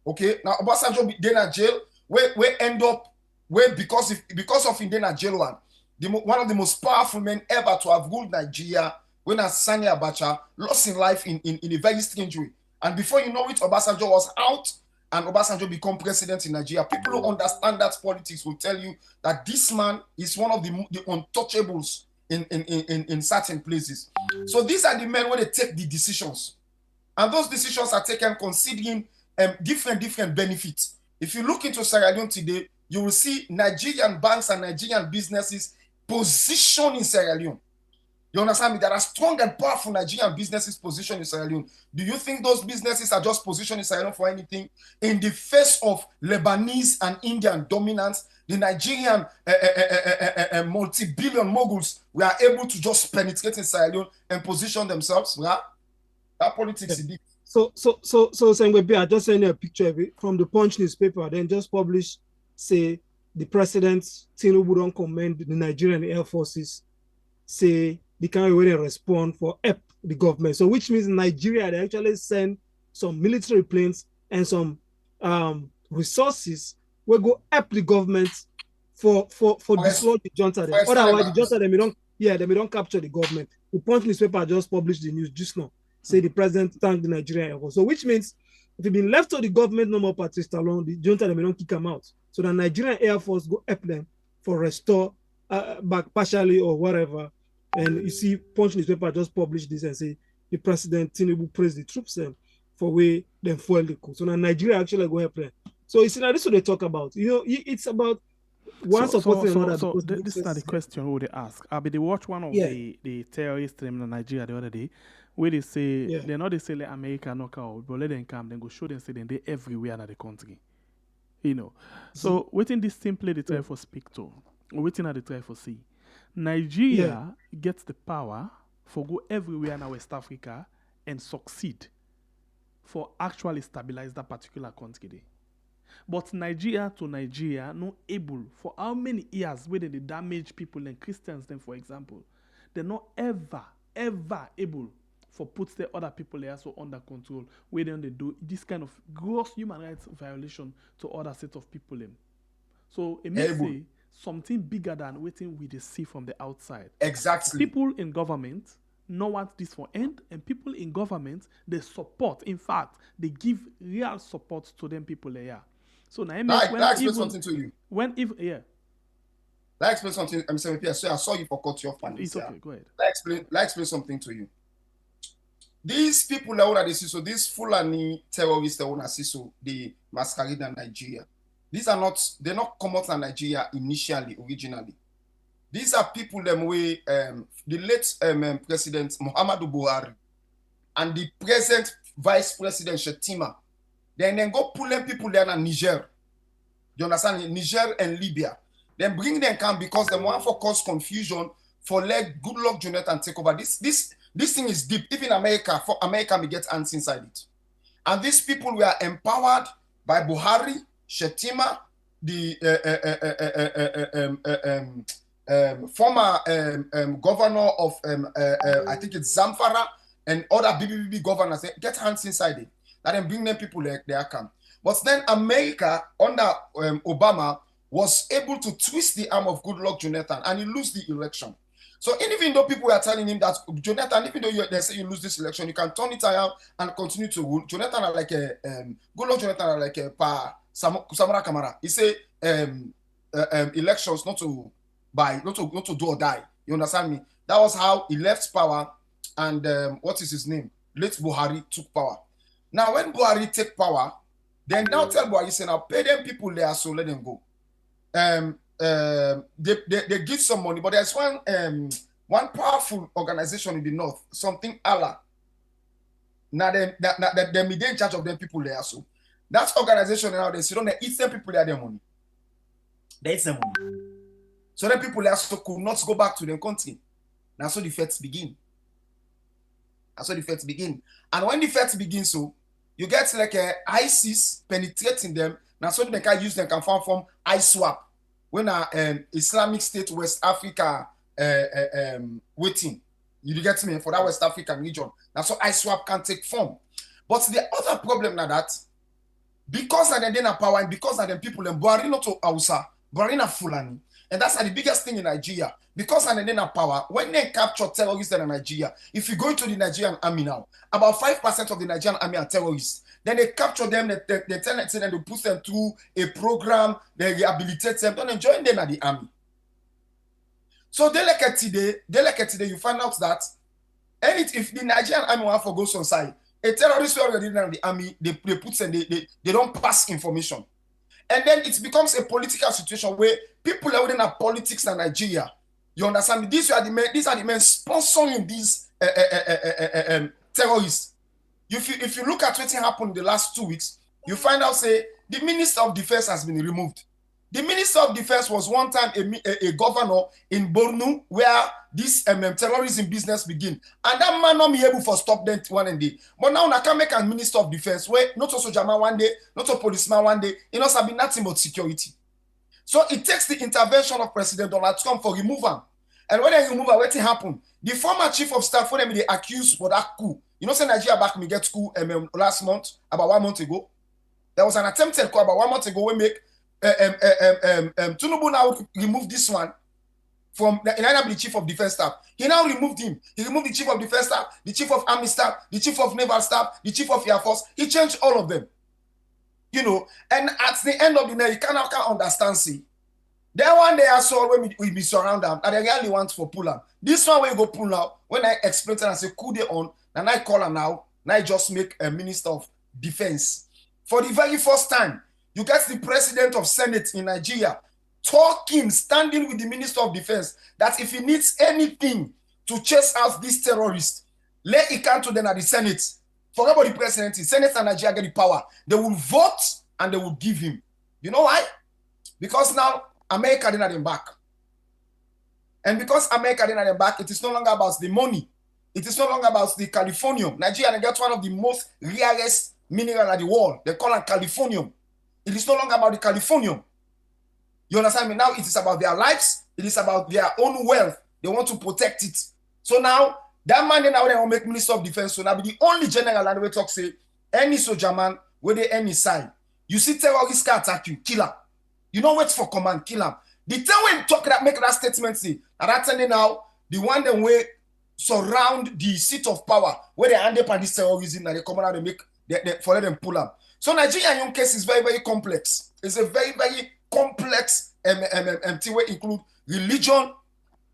Okay? Now Obasanjo be in jail. We end up where because of in jail one. One of the most powerful men ever to have ruled Nigeria when Sani Abacha lost his life in a very strange way. And before you know it, Obasanjo was out and Obasanjo become president in Nigeria. People who understand that politics will tell you that this man is one of the untouchables in certain places. So these are the men where they take the decisions. And those decisions are taken considering different benefits. If you look into Sierra Leone today, you will see Nigerian banks and Nigerian businesses positioned in Sierra Leone. You understand me? There are strong and powerful Nigerian businesses positioned in Sierra Leone. Do you think those businesses are just positioned in Sierra Leone for anything? In the face of Lebanese and Indian dominance, the Nigerian multi-billion moguls were able to just penetrate in Sierra Leone and position themselves. Yeah? That politics is big. So Sengwebi, I just sent you a picture of it from the Punch newspaper, then just publish, say, the president, Tinubu don't commend the Nigerian Air Forces, say, they can't really respond for help the government. So which means Nigeria, they actually send some military planes and some resources will go help the government for dislodge the junta. Otherwise, the junta, they may don't capture the government. The Punch newspaper just published the news just now. Say the president thanked the Nigerian Air Force. So which means if you've been left to the government, no more parties alone, the junta, they may not kick them out. So the Nigerian Air Force go help them for restore back partially or whatever. And you see, Punch newspaper just published this and say the president Tinubu praised the troops for way them foil the coup. So now Nigeria actually go help them. So you see, now this is what they talk about. You know, it's about one supporting another. So this is not the question who they ask. They watch one of the terrorists in Nigeria the other day, where they say they say let America knock out, but let them come, then go show them say they everywhere in the country. You know. So waiting this simply they try for speak to, or waiting at the try for see. Nigeria gets the power for go everywhere in West Africa and succeed for actually stabilize that particular country there. But Nigeria to Nigeria not able for how many years where they damage people and Christians then for example, they're not ever able for put the other people there so under control where they do this kind of gross human rights violation to other set of people them. So it may say something bigger than waiting we see from the outside. Exactly. People in government know want this for end, and people in government they support. In fact, they give real support to them people there. So now I explain something to you. When if I explain something. I'm saying I saw you for cut your fan. It's okay. Go ahead. I explain something to you. These people that they see, so these Fulani terrorists that want to see, so they masquerade in Nigeria. They're not come out in Nigeria originally. These are people them way the late President Muhammadu Buhari and the present Vice President Shetima. Then go pull them people there in Niger. You understand? Niger and Libya. Then bring them come because they want for cause confusion for let good luck Jonathan take over. This thing is deep. Even America, for America may get ants inside it. And these people were empowered by Buhari, Shetima, the former governor of I think it's Zamfara and other BBB governors. They get hands inside it. And then bring them people like they come. But then America under Obama was able to twist the arm of Goodluck Jonathan and he lost the election. So even though people are telling him that Jonathan, even though they say you lose this election, you can turn it around and continue to rule. Jonathan are like a Jonathan are like a Samara Kamara. He say elections not to do or die. You understand me? That was how he left power, and what is his name? Late Buhari took power. Now when Buhari take power, then now tell Buhari say now pay them people there, so let them go. They give some money, but there's one powerful organization in the north, something Allah. Now them in charge of them people there, so that organization now they sit on, they eat them people there their money. They eat them money. So then people there so could not go back to their country. Now so the fights begin. And when the fights begin, so you get like ISIS penetrating them. Now so they can use them can form ISWAP. When Islamic State West Africa waiting, you get me, for that West African region. Now so ISWAP can take form. But the other problem now that because of the power and because of the people in Buhari to Hausa, Buhari na Fulani, and that's the biggest thing in Nigeria. Because of the power, when they capture terrorists in Nigeria, if you go into the Nigerian army now, about 5% of the Nigerian army are terrorists. Then they capture them, they tell them, they put them through a program, they rehabilitate them, then they join them at the army. So they like it today, you find out that if the Nigerian army want to go on side, a terrorist already in the army, they put them, they don't pass information. And then it becomes a political situation where people are within politics in Nigeria. You understand me? These are the men sponsoring these terrorists. If you look at what happened in the last 2 weeks, you find out say the Minister of Defense has been removed. The Minister of Defense was one time a governor in Borno where this terrorism business begin. And that man not be able to stop them one day. But now I can make a Minister of Defense where not a soldier man one day, not a policeman one day, it must have been nothing but security. So it takes the intervention of President Donald Trump for removal. And when they remove her, what happened? The former chief of staff, when they accused for that coup, you know, say Nigeria back me get coup last month, about 1 month ago. There was an attempted coup about 1 month ago. We make Tinubu now remove this one from the chief of defense staff. He now removed him. He removed the chief of defense staff, the chief of army staff, the chief of naval staff, the chief of air force. He changed all of them. You know, and at the end of the night, you can't understand. See, then one day I saw when we be surround them, and they really want for pull up. This one where you go pull out. When I explain to them, I say, cool they on, and I call him now. Now I just make a minister of defense. For the very first time, you get the president of Senate in Nigeria talking, standing with the minister of defense, that if he needs anything to chase out these terrorists, let it come to them at the Senate. Forget about the presidency. Senate and Nigeria get the power. They will vote and they will give him. You know why? Because now America didn't have them back. And because America didn't have them back, it is no longer about the money. It is no longer about the Californium. Nigeria gets one of the most rarest minerals in the world. They call it Californium. It is no longer about the Californium. You understand me? Now it is about their lives. It is about their own wealth. They want to protect it. So now, that man now they will make Minister of Defense. So now be the only general and we talk say, any soldier man, whether any side, you see terrorists can attack you, kill him. You don't wait for command, kill him. The time when talk that make that statement say, and that's now the one that way surround the seat of power where they end up on this terrorism and they come out and make they follow them pull up. So Nigerian young case is very, very complex. It's a very, very complex where include religion,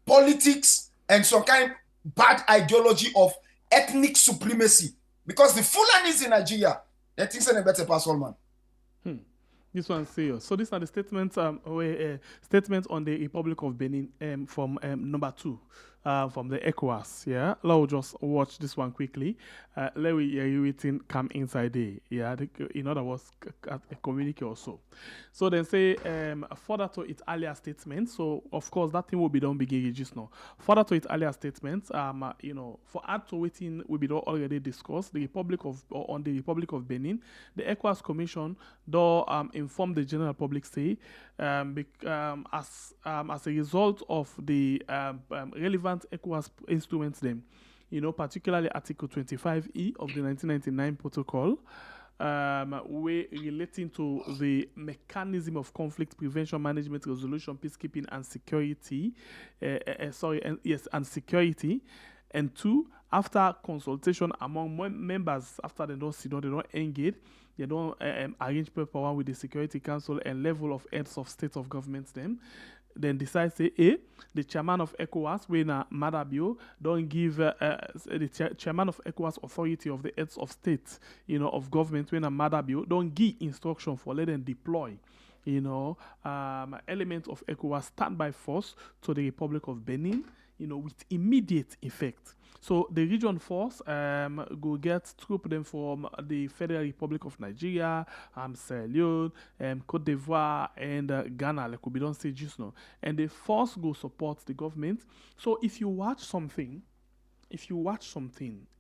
politics, and some kind of bad ideology of ethnic supremacy. Because the Fulanis in Nigeria, they think they're better pass all man. This one's serious. So these are the statements, statements on the Republic of Benin from number 2. From the ECOWAS, yeah. Let's just watch this one quickly. Let we hear you come inside there, yeah. In other words, a communique or so. So then say further to its earlier statement. So of course that thing will be done begin just now. Further to its earlier statements, you know, for add to waiting will be already discussed. The Republic of Benin, the ECOWAS Commission though informed the general public say as a result of the relevant ECOWAS instruments them, you know, particularly Article 25E of the 1999 protocol, way relating to the mechanism of conflict prevention, management, resolution, peacekeeping, and security. And security. And 2, after consultation among members, after they don't sit down, they don't engage, they don't arrange paperwork with the Security Council and level of heads of state of governments then decide say the chairman of ECOWAS when Madabio don't give the chairman of ECOWAS authority of the heads of state of government when Madabio don't give instruction for let them deploy element of ECOWAS standby force to the Republic of Benin with immediate effect. So the region force go get troop them from the Federal Republic of Nigeria, Sierra Leone, Cote d'Ivoire, and Ghana, like we don't say just now. And the force go support the government. So if you watch something,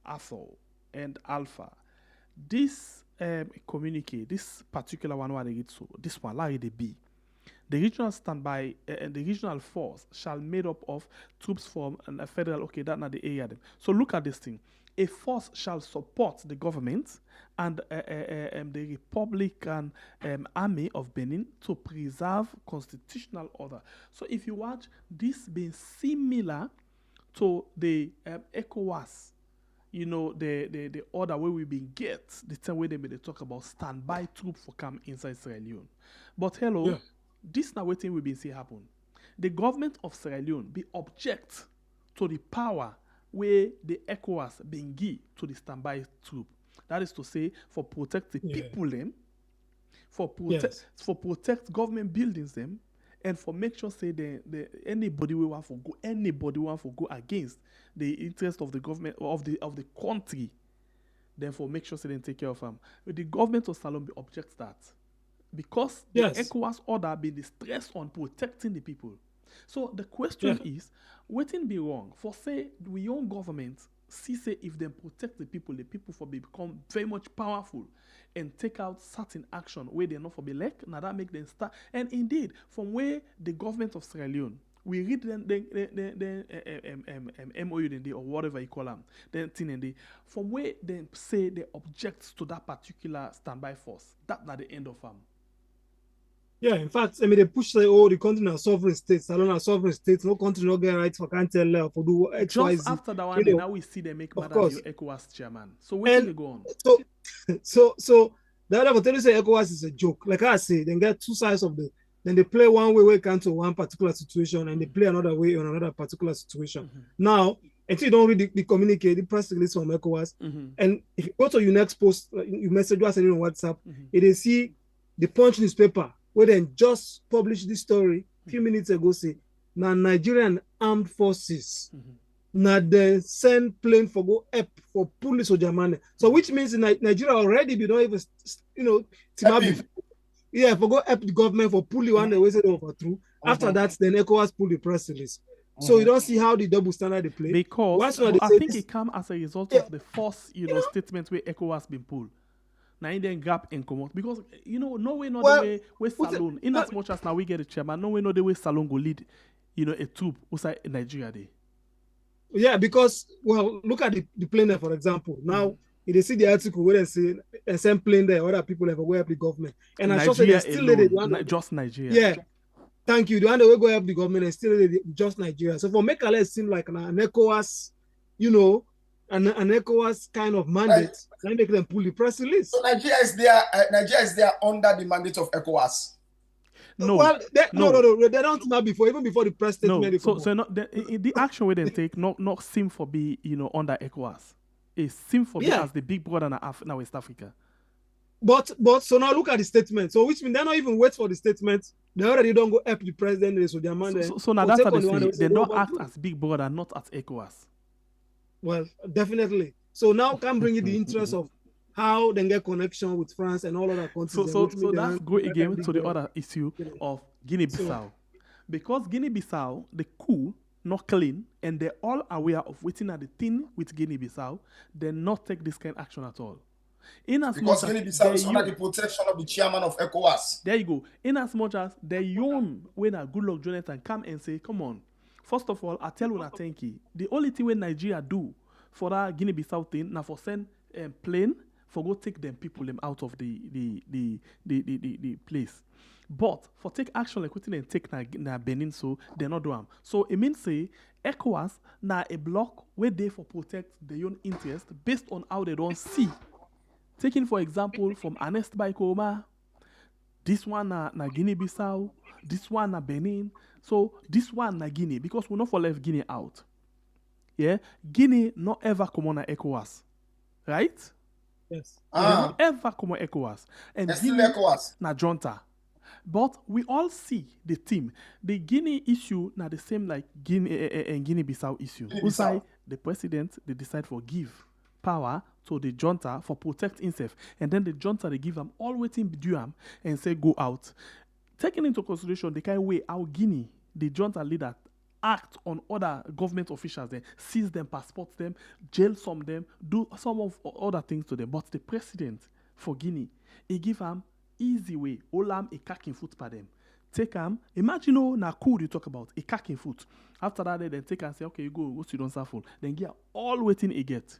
Athol and Alpha, this communique, this particular one where they get so, this one, like the B. The regional standby and the regional force shall made up of troops from a federal, okay, that's not the area. So look at this thing. A force shall support the government and the Republican Army of Benin to preserve constitutional order. So if you watch, this being similar to the ECOWAS, the order where we been get, the time where they talk about standby troop for camp inside Sierra Leone. But hello, yeah. This now waiting we been see happen. The government of Sierra Leone be object to the power where the ECOWAS been give to the standby troop. That is to say, for protect the people them, for protect government buildings them, and for make sure say anybody will want to go against the interest of the government of the country. Therefore, make sure say they take care of them. The government of Salon be object that. Because the ECOWAS order been the stress on protecting the people. So the question is, wouldn't be wrong for say the young government see say if they protect the people for become very much powerful and take out certain action where they're not for be like, now that make them start. And indeed, from where the government of Sierra Leone, we read the MOU or whatever you call them, then thing and from where they say they object to that particular standby force, that's not the end of them. Yeah, in fact, I mean, they push the country are sovereign states. Salon are sovereign states. No country no get rights for can't tell for do X, just Y, Z. After that one, now we see them make Madabio ECOWAS chairman. So where can they go on? So the other tell you say ECOWAS is a joke. Like I say, they get two sides of then they play one way when it comes to one particular situation, and they play another way on another particular situation. Now, until you don't read the communique, the press release from ECOWAS, and if you go to your next post, you message us on WhatsApp, they see the Punch newspaper, where they just published this story a few minutes ago, say, now Nigerian armed forces, now they send plane for go up for police or Germany. So which means in Nigeria already, we don't even, for go up the government for pull one the way said overthrow. After that, then ECOWAS pull the press release. So you don't see how the double standard they play. Because I think it comes as a result of the first, statement where ECOWAS been pulled. Now in then gap and come out because no way not the way Salon in as much as now we get a chairman, no way not the way Salon go lead a troop outside Nigeria day. Yeah, because look at the plane there, for example. Now they see the article where they say a same plane there, other people have go help the government. And I say they still let it just Nigeria. Yeah. Thank you. The one that will go help the government and still just Nigeria. So for make it seem like an ECOWAS, an ECOWAS kind of mandate, can make them pull the press release. So Nigeria is there under the mandate of ECOWAS. No, they don't know before, even before the press statement. No, so the action where they take not seem for be under ECOWAS. It seem for be as the big brother now West Africa. But so now look at the statement. So which means they don't even wait for the statement. They already don't go help the president. So now that's how they say they don't act as big brother, not as ECOWAS. Well, definitely. So now can bring in the interest of how they get connection with France and all other countries. So that's go again to the other issue of Guinea-Bissau. Because Guinea-Bissau, the coup not clean, and they're all aware of waiting at the thing with Guinea-Bissau, they not take this kind of action at all. Because Guinea-Bissau is under the protection of the chairman of ECOWAS. There you go. In as much as the young when a good luck Jonathan come and say, come on. First of all, I tell you, thank you. The only thing when Nigeria do for that Guinea-Bissau thing, now for send plane for go take them people them out of the place. But for take action like wetin dem take na Benin, so they not do am. So it means say ECOWAS na a block where they for protect their own interest based on how they don't see. Taking for example from Ernest Bai Koroma, this one na Guinea-Bissau, this one na Benin, so this one na Guinea, because we not for left Guinea out. Yeah, Guinea not ever come on ECOWAS, right? Yes. They not ever come on ECOWAS, and It's still Guinea ECOWAS. na junta. But we all see the team. The Guinea issue na the same like Guinea and Guinea-Bissau issue. Guinea-Bissau. Usai, the president they decide for give power to the junta for protect himself, and then the junta they give them all waiting due am and say go out. Taking into consideration the kind of way how Guinea, the junta leader, act on other government officials, then seize them, passports them, jail some them, do some of other things to them. But the president for Guinea, he give them easy way, all am a cack in foot by them. Take them, imagine na coup you talk about, a cack in foot. After that, they then take and say, okay, you go to don't suffer. Then get all waiting he get.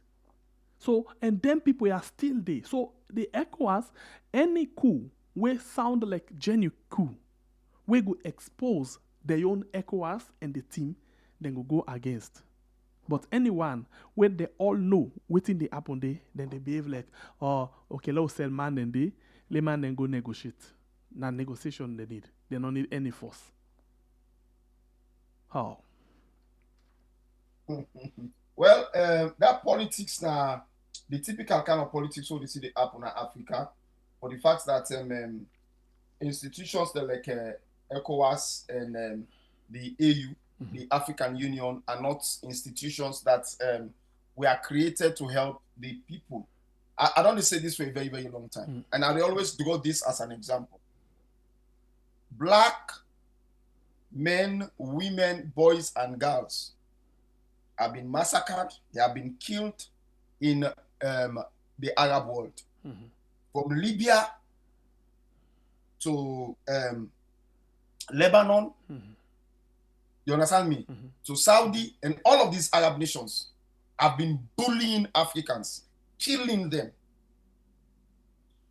So, and then people are still there. So the ECOWAS, any coup will sound like genuine coup, we go expose their own ECOWAS and the team, then go against. But anyone, when they all know waiting they happen there, then they behave like, oh, okay, let's sell man and they, let man then go negotiate. Now negotiation they need. They don't need any force. How? Well, that politics now, the typical kind of politics so they see they happen in Africa, for the fact that institutions that like ECOWAS and the AU, the African Union, are not institutions that were created to help the people. I don't say this for a very, very long time. And I always draw this as an example. Black men, women, boys, and girls have been massacred. They have been killed in the Arab world. From Libya to Lebanon, you understand me? To Saudi, and all of these Arab nations have been bullying Africans, killing them.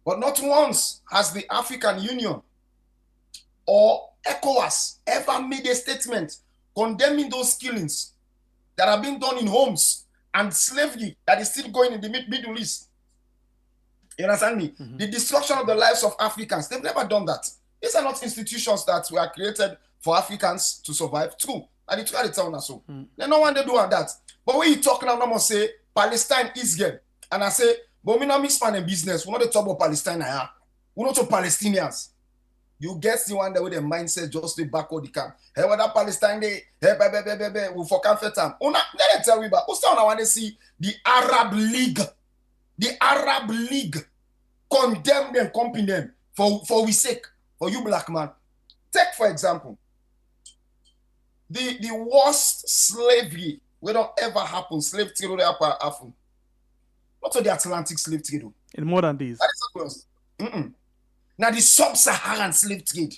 But not once has the African Union or ECOWAS ever made a statement condemning those killings that are being done in homes and slavery that is still going in the Middle East. You understand me? The destruction of the lives of Africans, they've never done that. These are not institutions that were created for Africans to survive. True. And it's try to tell us so. They no one they do that. But when you talk now, I must say Palestine, Israel. And I say, but we not mix man and business. We not talk about Palestine here. We not talk Palestinians. You get the one that with the mindset just the backward the camp. Hey, what that Palestine they we for comfort time. Let me tell you about. I want to see the Arab League. The Arab League condemn them, company them for we sake, for you black man. Take for example, the worst slavery will not ever happen. Slave trade will ever happen. Not to the Atlantic slave trade. In more than this. That is now the sub-Saharan slave trade.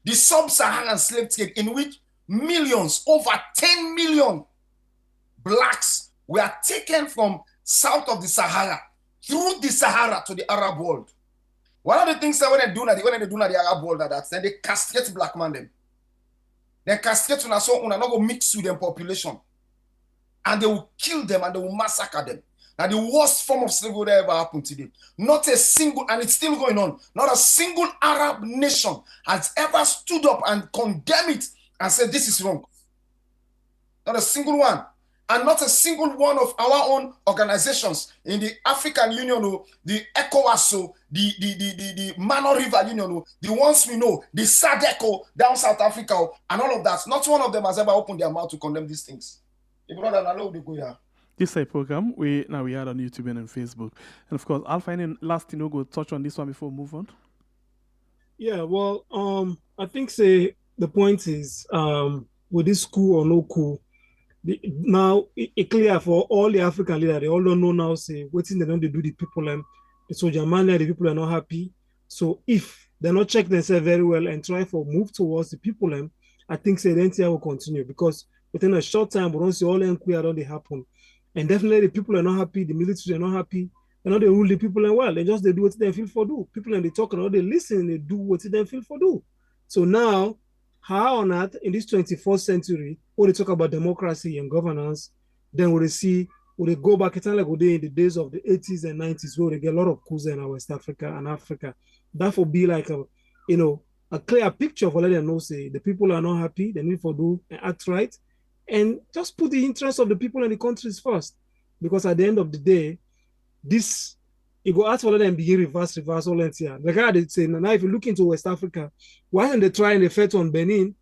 The sub-Saharan slave trade in which millions, over 10 million blacks were taken from south of the Sahara, through the Sahara to the Arab world. One of the things that when they do the Arab world, that's then they castrate black man them. They castrate una so una not go mix with them population. And they will kill them and they will massacre them. Now the worst form of slavery that ever happened today. Not a single, and it's still going on, not a single Arab nation has ever stood up and condemned it and said this is wrong. Not a single one. And not a single one of our own organizations in the African Union, the ECOWAS, the Mano River Union, the ones we know, the SADC down South Africa, and all of that. Not one of them has ever opened their mouth to condemn these things. This is a program we had on YouTube and on Facebook. And of course, I'll find in last thing we'll go touch on this one before we move on. Yeah, well, I think say the point is with this coup or no coup, now it's clear for all the African leaders, they all don't know now, say, what thing they don't do the people, the soldier man, the people are not happy. So if they not check themselves very well and try for move towards the people, I think say the NTI will continue because within a short time, we don't see all the inquiry don't they happen. And definitely the people are not happy, the military are not happy. You know, they rule the people and well. They do what they feel for do. People and they talk and they listen, they do what they feel for do. So now, how on earth in this 21st century, when they talk about democracy and governance, then we see, when they go back, it's not like we in the days of the 80s and 90s, where they get a lot of coups in West Africa and Africa. That would be like a clear picture for letting them know, say, the people are not happy, they need to do and act right, and just put the interests of the people and the countries first. Because at the end of the day, this, you go ask for them begin reverse all that here. Like I did say, now if you look into West Africa, why aren't they trying the effect on Benin,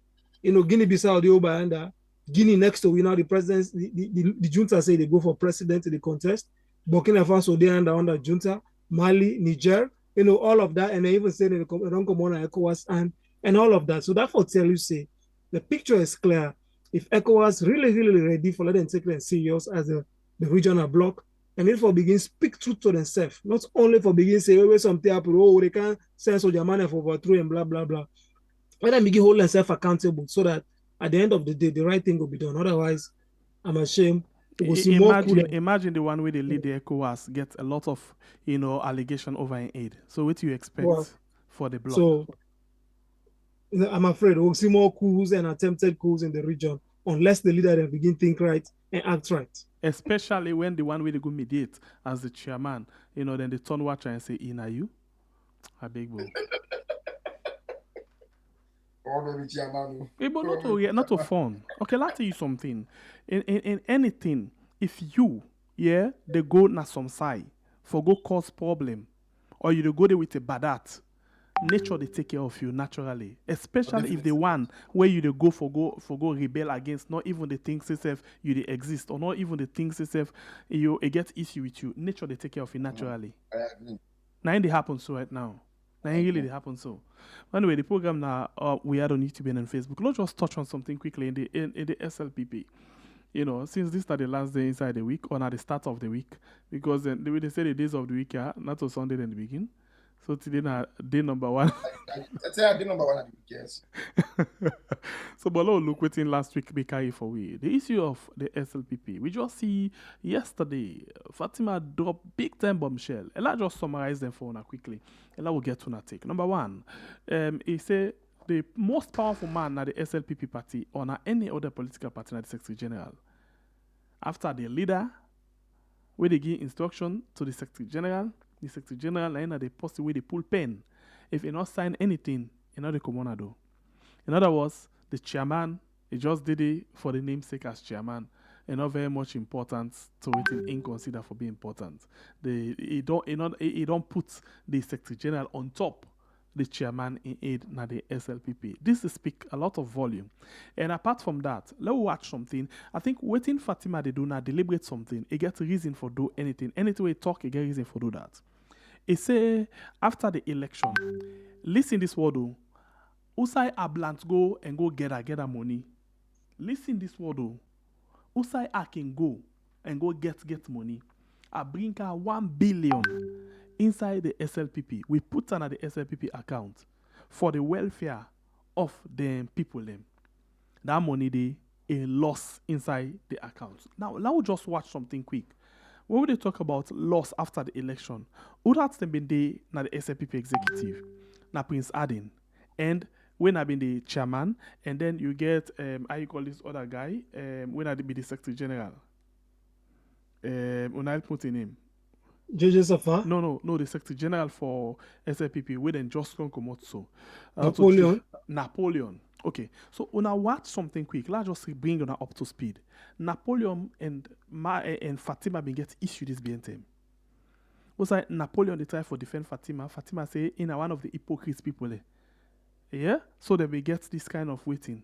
Guinea-Bissau, the Obayanda, Guinea next to the presidents, the junta say they go for president in the contest, Burkina Faso, they under junta, Mali, Niger, all of that, and they even say they don't come on ECOWAS and all of that. So that will tell you, say, the picture is clear. If ECOWAS really ready for letting take them serious as the regional bloc, and if for begin speak truth to themselves, not only for begin say, something happen, they can't send soldier money for overthrow and blah, blah, blah. Let them begin hold themselves accountable so that at the end of the day, the right thing will be done. Otherwise, I'm ashamed. Imagine the one where they lead the ECOWAS get a lot of, allegation over an aid. So what do you expect for the bloc? So I'm afraid we'll see more coups and attempted coups in the region unless the leader then begin think right and act right. Especially when the one way they go mediate as the chairman, then they turn watcher and say, "Are you?" A big bull. Not to fun. Okay, let's tell you something. In anything, if you, they go na some side for go cause problem, or you go there with a badat, nature they take care of you naturally. Especially if the one where you they go for go rebel against, not even the things itself you they exist, or not even the things itself you it get issue with you. Nature they take care of you naturally. I agree. Now it happens so right now. Now really they happen so. Anyway, the program now we had on YouTube and on Facebook. Let's just touch on something quickly in the SLPP. Since this is the last day inside the week, or at the start of the week, because the way they say the days of the week are not on Sunday in the beginning. So today na day number 1. I say day number 1 at the week, yes. So but look waiting last week be carry for we. The issue of the SLPP. We just see yesterday Fatima drop big time bombshell. And I just summarize them for una quickly. And I will get to una take. Number 1, he say the most powerful man at the SLPP party or na any other political party at the Secretary General. After the leader, where they give instruction to the Secretary General, the Secretary General and the post where they pull pen. If he not sign anything, he not the commoner do. In other words, the chairman, he just did it for the namesake as chairman, and not very much importance to it in consider for being important. He don't put the Secretary General on top the chairman in aid na the SLPP. This speak a lot of volume. And apart from that, let's watch something. I think waiting Fatima they do now deliberate something. It gets reason for do anything. Anything we talk, it get reason for do that. It say after the election, listen this word though. Usai Ablant go and go gather money. Listen this word though. Usai I can go and go get money. I bring her 1 billion inside the SLPP. We put on the SLPP account for the welfare of the people them. That money they a loss inside the account. Now let's just watch something quick. When we talk about loss after the election, who that's been the na the SLPP executive, na Prince Adin, and when I been the chairman, and then you get how you call this other guy, when I be the Secretary General. When I put in him. JJ Safa? No, the Secretary General for SLPP, we then just come out so. Napoleon. Okay, so when I watch something quick, let's just bring you up to speed. Napoleon and Fatima been get issue this BNTM. Was like Napoleon they try for defend Fatima. Fatima say in one of the hypocrites people there. Yeah, so they will get this kind of waiting.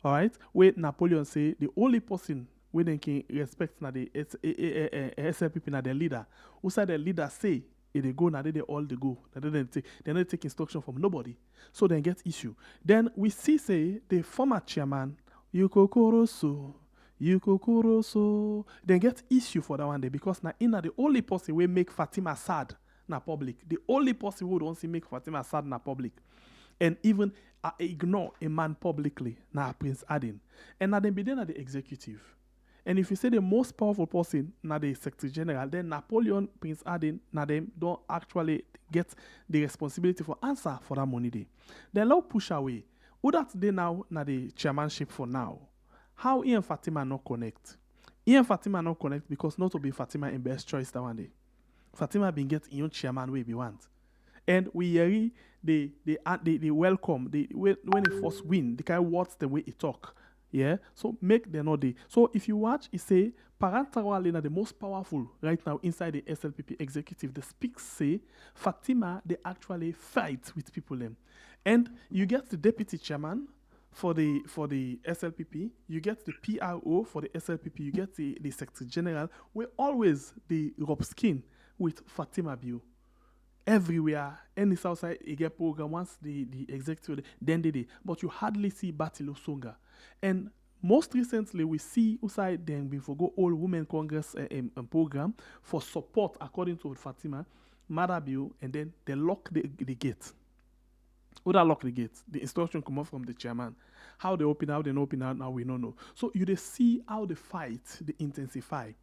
All right, where Napoleon say the only person we then can respect na the SLPP na the leader. Who said the leader say if they go now they all they go. They don't take instruction from nobody. So they get issue. Then we see say the former chairman Yuko Koroso then get issue for that one day because now in the only person we make Fatima sad na public. The only person who don't see make Fatima sad na public. And even ignore a man publicly na Prince Adin. And now then be then at the executive. And if you say the most powerful person, na the Secretary General, then Napoleon, Prince Adin, na them don't actually get the responsibility for answer for that money day. Then now push away. Who that they now na the chairmanship for now? How Ian Fatima not connect? Ian Fatima not connect because not to be Fatima in best choice that one day. Fatima been get Ian chairman way we want. And we hear they welcome when they first win, the kind of words the way he talk. Yeah, so make the not day. So if you watch, it say Parantawa na the most powerful right now inside the SLPP executive. The speaks say Fatima they actually fight with people them, and you get the deputy chairman for the SLPP, you get the PRO for the SLPP, you get the Secretary General. We always the rub skin with Fatima Bio. Everywhere, any Southside, you get program once the executive, then they did. But you hardly see Batilo Songa. And most recently, we see outside then we forgo all women congress program for support according to Fatima, Madabio, and then they lock the gate. Who that lock the gate? The instruction come out from the chairman. How they open out, now we don't know. So you they see how the fight, they intensify.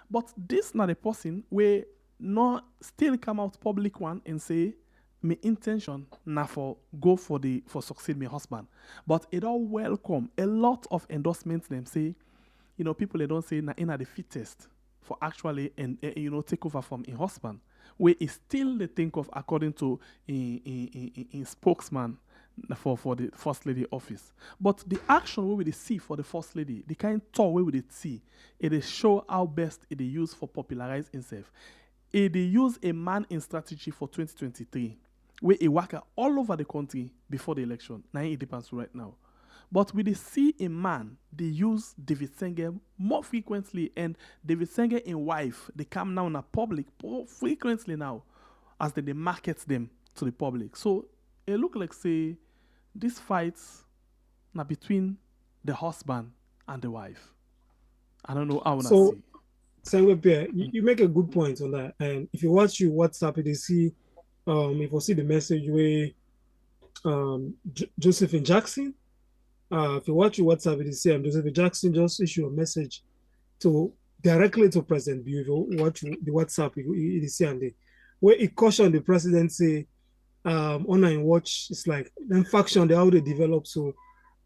But this not a person where not still come out public one and say my intention na for go for succeed my husband. But it all welcome a lot of endorsements them say, people they don't say na in the fittest for actually and take over from a husband. Where is still they think of according to in spokesman for the first lady office. But the action we will see for the first lady, the kind of tour we will see, it is show how best it is used for popularize itself. It use a man in strategy for 2023, where he work all over the country before the election. Now it depends right now. But we see a man, they use David Senge more frequently, and David Senge in wife, they come now in a public more frequently now, as they market them to the public. So it look like say this fights now between the husband and the wife. I don't know how I see. You make a good point on that. And if you watch your WhatsApp, you see, if you see the message where Josephine Jackson, if you watch your WhatsApp, you see Josephine Jackson just issue a message directly to President Bill. If you watch the WhatsApp, you see and where he cautioned the president, say, online watch, it's like them faction, how they develop. So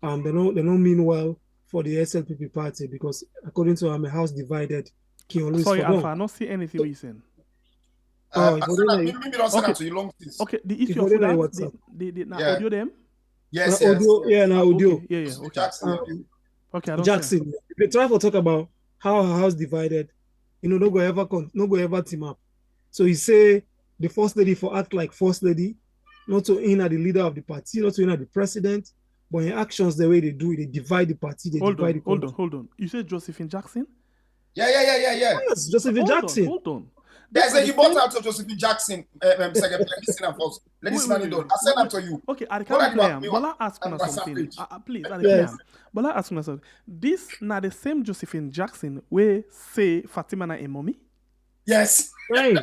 they don't mean well for the SLPP party because according to a house divided. Sorry, Alpha, I don't see anything we saying. Maybe don't send that to you long things. Okay, the issue of that, the audio them? Yes. Audio, yeah, now audio. Okay, yeah, okay. Jackson. Okay, I don't Jackson. They try to talk about how a house divided, no go ever team up. So he say the first lady for act like first lady, not to in at the leader of the party, not to in at the president, but in actions the way they do it, they divide the party, they divide the country. Hold on. You said Josephine Jackson? Yeah. Yes, Josephine Jackson. Hold on. There's a you bought out of Josephine Jackson. Second, listen and first. Let this man do. I send that to you. Okay, I can't play him. Bola ask me something. Please, I can't. Bola ask me something. This not the same Josephine Jackson where say Fatima na a mommy? Yes. Right.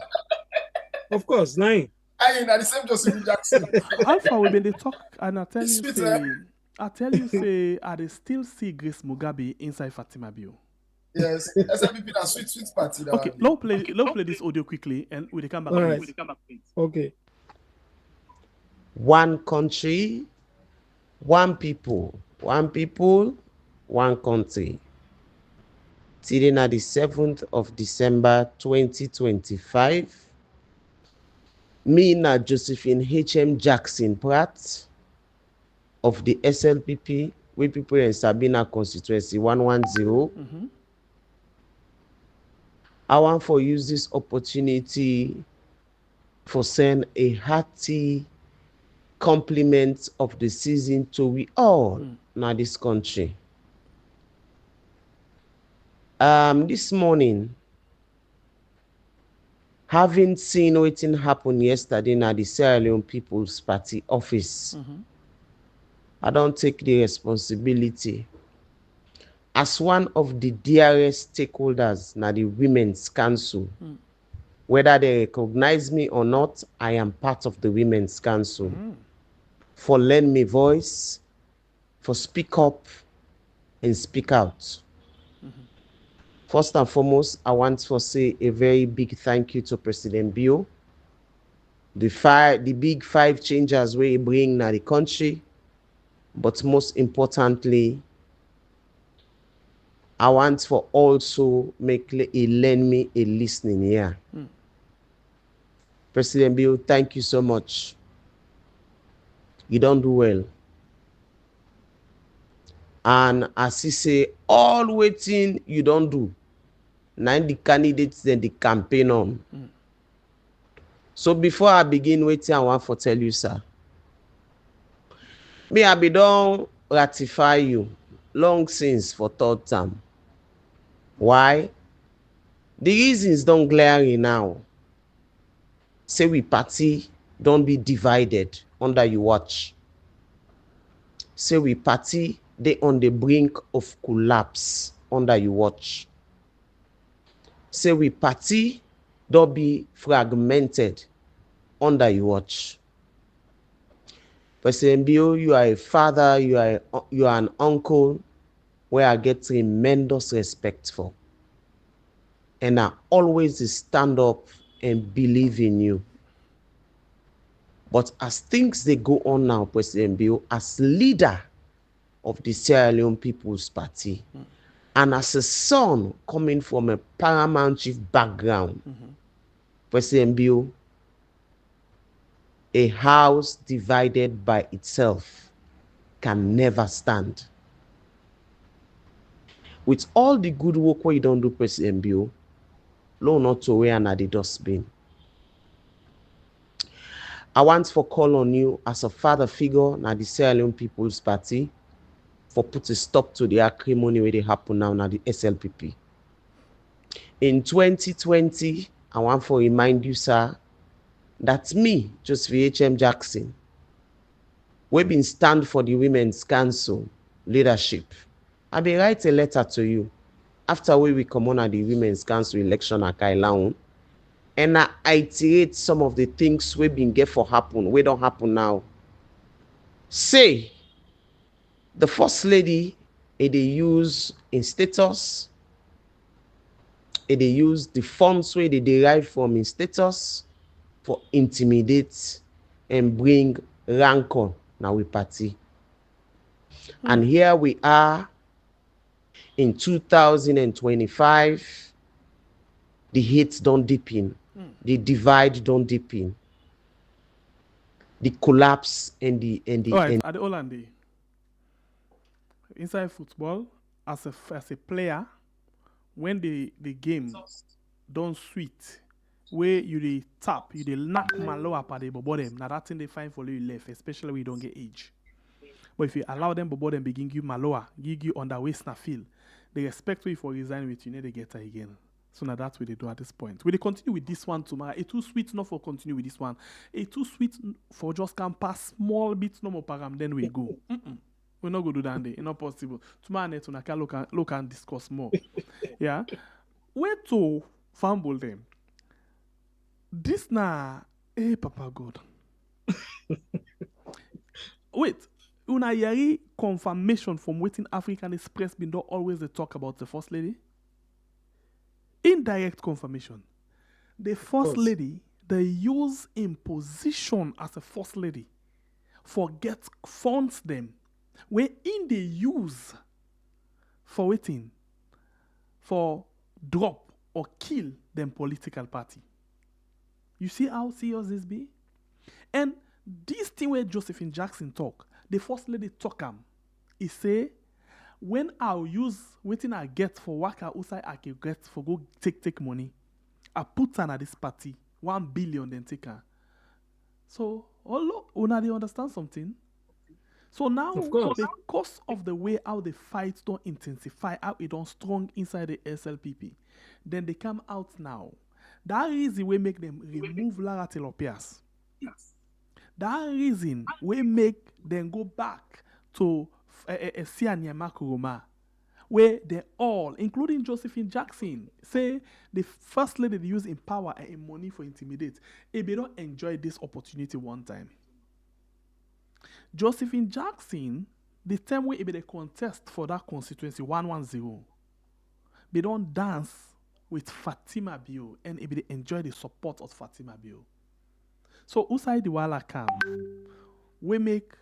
Of course, nine. I ain't the same Josephine Jackson. Alpha we been they talk and I tell you say I dey still see Grace Mugabe inside Fatima Bio. Yes, SLPP na sweet party. Okay, let's play this audio quickly and we come back. All right. Okay. One country, one people, one country. Today na the 7th of December 2025. Me na Josephine H.M. Jackson Pratt of the SLPP, we people in Sabina constituency 110. I want to use this opportunity for send a hearty compliment of the season to we all in this country. This morning, having seen what happened yesterday in the Sierra Leone People's Party office, I don't take the responsibility. As one of the dearest stakeholders in the Women's Council, whether they recognize me or not, I am part of the Women's Council. For lend me voice, for speak up and speak out. First and foremost, I want to say a very big thank you to President Bio. The big 5 changes we bring na the country, but most importantly, I want for also make a lend me a listening here. President Bio, thank you so much. You don't do well. And as he say, all waiting you don't do. Now the candidates then the campaign on. So before I begin waiting, I want to tell you, sir. Me, I be done ratify you long since for 3rd term. Why? The reasons don't glaring now. Say we party don't be divided under you watch. Say we party they on the brink of collapse under you watch. Say we party don't be fragmented under you watch. President Bio, you are a father, you are an uncle where I get tremendous respect for. And I always stand up and believe in you. But as things they go on now, President Bio, as leader of the Sierra Leone People's Party, and as a son coming from a paramount chief background, President Bio, a house divided by itself can never stand. With all the good work what you don't do, President Bio, low not to wear another dustbin. I want to call on you as a father figure na the Sierra Leone People's Party for put a stop to the acrimony where they happen now na the SLPP. In 2020, I want to remind you, sir, that me, Joseph H.M. Jackson, we been stand for the Women's Council leadership. I be write a letter to you after we come on at the Women's Council election at Kailaun, and I iterate some of the things we been get for happen, we don't happen now. Say, the First Lady, they use in status, they use the funds where they derive from in status for intimidate and bring rancor now we party. And here we are in 2025, the hate don't deepen, the divide don't deepen, the collapse and the All right, at the Hollande, inside football, as a player, when the game don't sweet, where you dey tap, you dey knock man low up at the bottom. Now that thing they find for you left, especially when you don't get age. But if you allow them bottom begin give maloa, give you on the waist na feel, they expect you for resign with you, need to get her again. So now that's what they do at this point. Will they continue with this one tomorrow? It's too sweet not for continue with this one. It's too sweet for just can pass small bits no more param, then we go. We're not going to do that day. It's not possible. Tomorrow night we can look and discuss more. Yeah. Where to fumble them? This na Papa God. Wait, una yari confirmation from waiting African Express been don't always they talk about the First Lady? Indirect confirmation. The First Lady, they use in position as a First Lady for get funds them where in they use for waiting for drop or kill them political party. You see how serious this be? And this thing where Josephine Jackson talk, the First Lady talk he say, when I'll use waiting I get for work I can get for go take money, I put her at this party, 1 billion then take her. So, una they understand something? So now, because of the way how the fights don't intensify, how it don't strong inside the SLPP, then they come out now. That reason we make them remove Lara Telopias. That reason we make them go back to Sianya Makuruma, where they all, including Josephine Jackson, say the First Lady they use in power and in money for intimidate. If they don't enjoy this opportunity one time. Josephine Jackson, the time where they contest for that constituency 110, they don't dance with Fatima Bio and they enjoy the support of Fatima Bio. So outside the Wala come, we make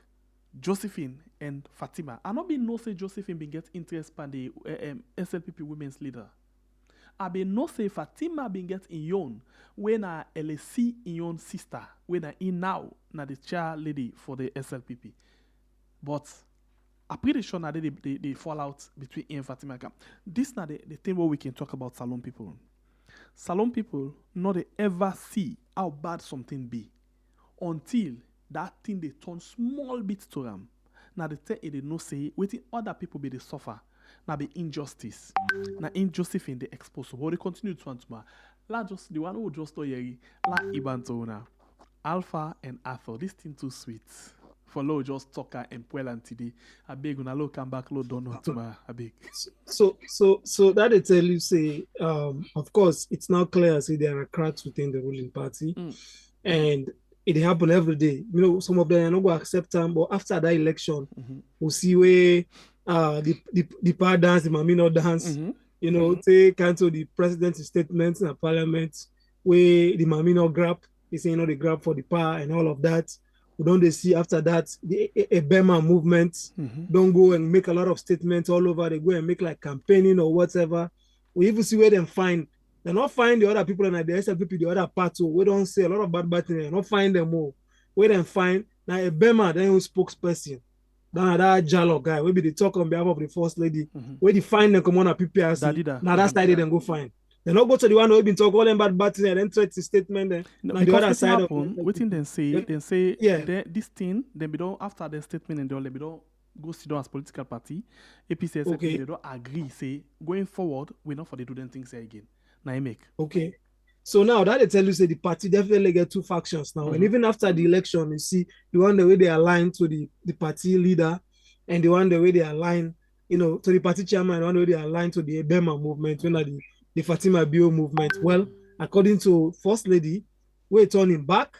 Josephine and Fatima. I not be no say Josephine be get interest in the SLPP women's leader. I be no say Fatima be get in yon when a LSC in yon sister when a in now na the chair lady for the SLPP. But I'm pretty sure now they fall out between him and Fatima. This now the thing where we can talk about Salon people. Salon people not they ever see how bad something be until that thing they turn small bit to them. Now they tell they no say waiting other people be they suffer. Now be injustice. Now injustice in the expose. But they continue to want to la just the one who just yeri la ibantona. Alpha and Alpha. This thing too sweet. For low just talk and puel and today. I beg when I low come back low don't know to my I beg. So that they tell you say of course it's now clear say there are cracks within the ruling party and it happen every day. You know, some of them are not going to accept them, but after that election, we'll see where the power dance, the Mamino dance, you know, they cancel the president's statements in the parliament, where the Mamino grab, they say, you know, they grab for the power and all of that. We don't they see after that, a Burma movement don't go and make a lot of statements all over. They go and make like campaigning or whatever. We even see where they find. They not find the other people and the SLPP, the other part. So we don't say a lot of bad things. They not find them all. We then find now a Burma, then who spokesperson. Then that Jalo guy, maybe they talk on behalf of the first lady. Where they find them come on a PPRC. Now that side they then go find. They not go to the one who been talk all them bad things and then try to statement then. No, now the other side happen, of waiting then say yeah. This thing, then we don't after the statement and they don't go sit down as political party. APC Okay. they don't agree, say going forward, we're not for the do them things again. Now you make. Okay. So now that they tell you say the party definitely get two factions now. And even after the election, you see the one the way they align to the party leader and the one the way they align, you know, to the party chairman, the one the way they align to the Ebema movement, you know, the Fatima Bio movement. Well, according to First Lady, we're turning back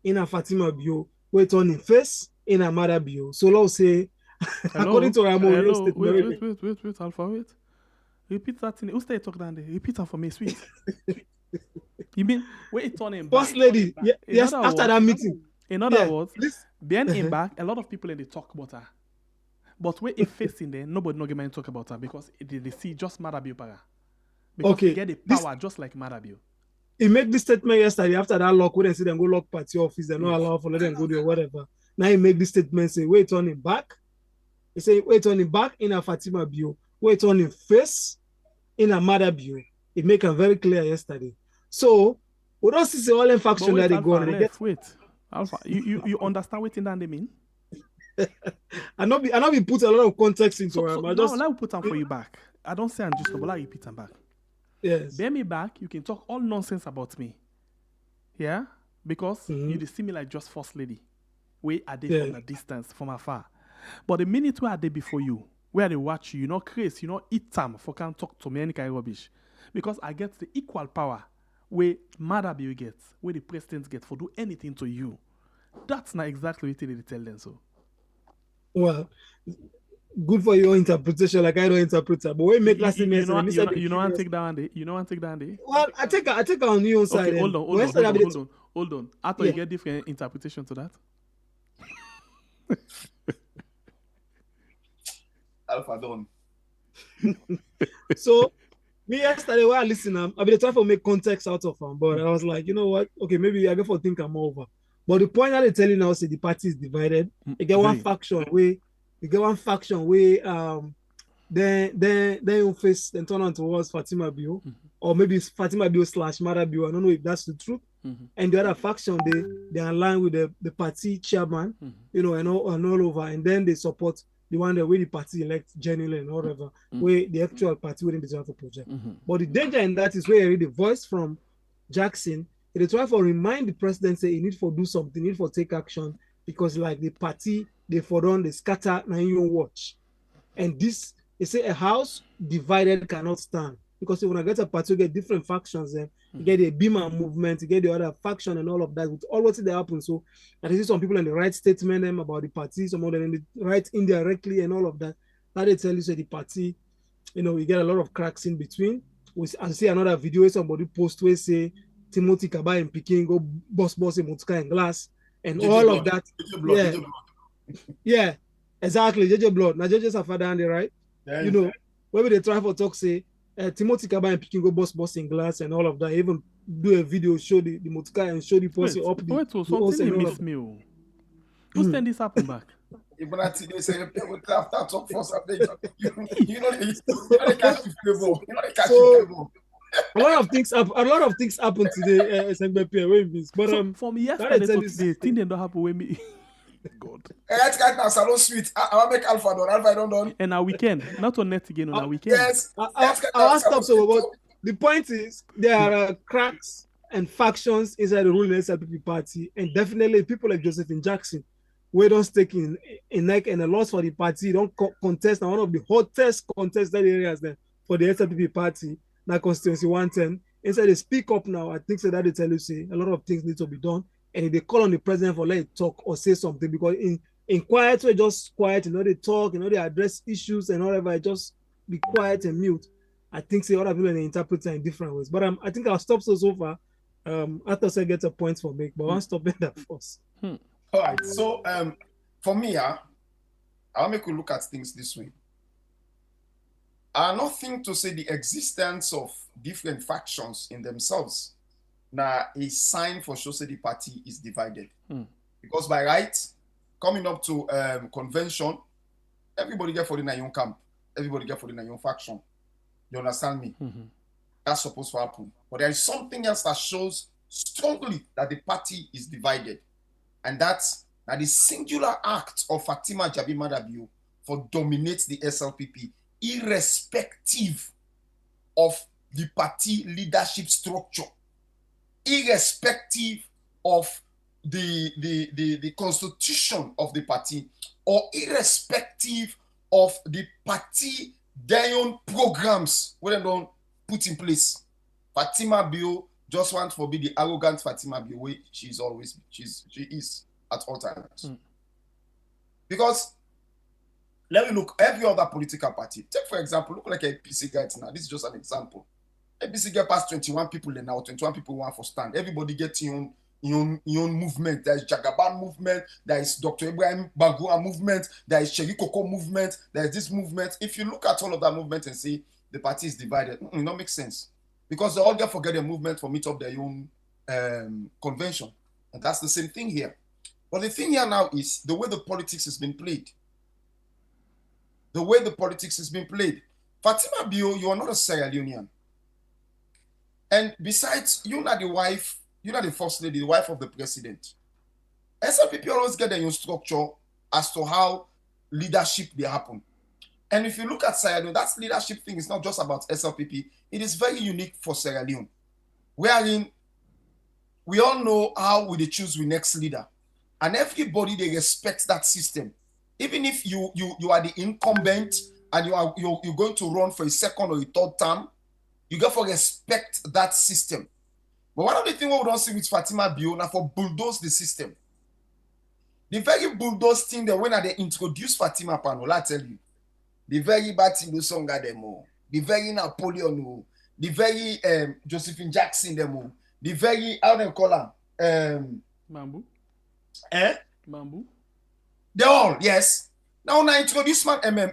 in a Fatima Bio, we're turning face in a Mother Bio. So let's say according to Ramon, wait, Alpha, wait. Repeat that thing. Who's talk down there? Repeat that for me, sweet. You mean wait it turning back? First Lady, yes, after that meeting. In other words, being back, a lot of people in the talk about her. But when it facing there, nobody no get talk about her because they see just Marabio para. Because they get the power just like Marabio. He made this statement yesterday after that lock, we didn't see them go lock party office, they not allow for let them go there or whatever. Now he make this statement say, wait on him back. He say, wait on him back in a Fatima Bio, wait on him face in a Mother Bio. It make it very clear yesterday. So we don't see all them faction that they go on. Wait, Alpha, you understand what they mean? I not be put a lot of context into him. Let me put them for you back. I don't say I'm just but let you repeat them back. Yes. Bear me back, you can talk all nonsense about me. Yeah? Because you see me like just First Lady. Where are they from a distance, from afar. But the minute where are they before you, where they watch you, you not crazy, you not eat time for can't talk to me any kind of rubbish. Because I get the equal power where Madabio gets, where the presidents get for do anything to you. That's not exactly what they tell them so. Well, good for your interpretation, like I don't interpret it. But we make last you know and take down there. You know and take down there. Well, I take on your side. Okay, hold on. I thought you get different interpretation to that. Alpha done. So me yesterday while listening, I've been trying to make context out of them, but I was like, you know what? Okay, maybe I go for think I'm over. But the point that they tell you now is the party is divided. You get one faction where then you face then turn on towards Fatima Bio, or maybe it's Fatima Bio / Mara Bio. I don't know if that's the truth. And the other faction they align with the party chairman, you know, and all over, and then they support the one that way the party elect genuinely and whatever, where the actual party within the Jaffa project. But the danger in that is where I read the voice from Jackson. They try to remind the president say he need for do something, he need for take action, because like the party they for on they scatter now you watch. And this they say a house divided cannot stand. Because when I get a party, you get different factions, then you get the Bima movement, you get the other faction and all of that. With all what they happen. So I see some people in the right statement them about the party, some of them in the right indirectly and all of that. That they tell you say the party we get a lot of cracks in between. I see another video where somebody post where say Timothy Kaba and Peking go boss in Motuka and glass and all of that. Yeah. Yeah, exactly. JJ Blood. Now JJ's a father, right? Yeah. Where they try for talk say Timothy Kaba and Peking go boss in glass and all of that. Even do a video show the Motuka and show the post up the. Wait, so something they miss me. Who send this happen back? Even at they say people after talk for something. You know they catch the flavor. A lot of things happen today. But from yesterday to today, things don't happen with me. God. Right now, salon sweet. I will make Alpha done. And our weekend, not on net again on our weekend. Yes. I'll stop. So, but the point is, there are cracks and factions inside the ruling SLPP party, and definitely people like Josephine Jackson, we don't stake in neck and a loss for the party. Don't contest. Now, one of the hottest contested areas then for the SLPP party, now constituency 110. Instead, they speak up now. I think so that they tell you say a lot of things need to be done. And if they call on the president for let it talk or say something, because in quiet way, just quiet, they talk, they address issues and whatever, just be quiet and mute. I think say other people they interpret it in different ways. But I think I'll stop so far. After I get a point for me, but I'll stop in that first. All right. So for me, I'll make you look at things this way. I not think to say the existence of different factions in themselves now a sign for show say the party is divided. Because by right, coming up to convention, everybody get for the Nayon camp, everybody get for the Nayon faction. You understand me? That's supposed to happen. But there is something else that shows strongly that the party is divided. And that's the singular act of Fatima Jabi Madabio for dominate the SLPP, irrespective of the party leadership structure, irrespective of the constitution of the party, or irrespective of the party their own programs where they don't put in place. Fatima Bio just wants to be the arrogant Fatima Bio way she is at all times. Because let me look every other political party. Take for example, look like a APC guy now. This is just an example. APC get past 21 people and now 21 people want for stand. Everybody gets your own movement. There is Jagaban movement. There is Dr. Ibrahim Bagua movement. There is Sheri Koko movement. There is this movement. If you look at all of that movement and see the party is divided, it don't make sense. Because they all get forget the movement for meet up their own convention. And that's the same thing here. But the thing here now is the way the politics has been played. The way the politics has been played. Fatima Bio, you are not a Sierra Leonean. And besides, you're not the wife, you're not the first lady, the wife of the president. SLPP always get their own structure as to how leadership they happen. And if you look at Sierra Leone, that leadership thing is not just about SLPP. It is very unique for Sierra Leone. Wherein we all know how we choose the next leader. And everybody, they respect that system. Even if you are the incumbent and you're going to run for a second or a third term, you got to respect that system. But one of the things we don't see with Fatima Bio now for bulldoze the system. The very bulldoze thing that when they introduce Fatima Pano, I tell you, the very bad thing the song demo, the very Napoleon, the very Josephine Jackson demo, the very how they call her Mambu. Mambu. They all, yes. Now when I introduce Fatima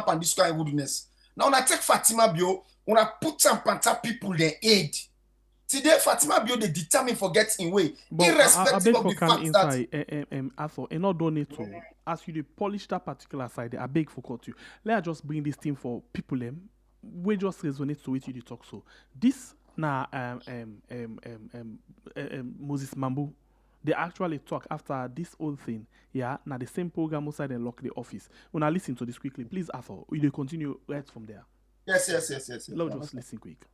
Pandisco and Woodness. Now when I take Fatima Bio, when I put some panta people their aid. Today Fatima Bio they determine for getting way. Irrespective of the fact that and not donate to as you polish that particular side, I beg for cut you. Let's just bring this thing for people we just resonate to it you talk so. This now Moses Mambu. They actually talk after this whole thing. Yeah, now the same program outside and lock the office. When I listen to this quickly, please, Arthur, will you continue right from there? Yes. Let's just listen quick.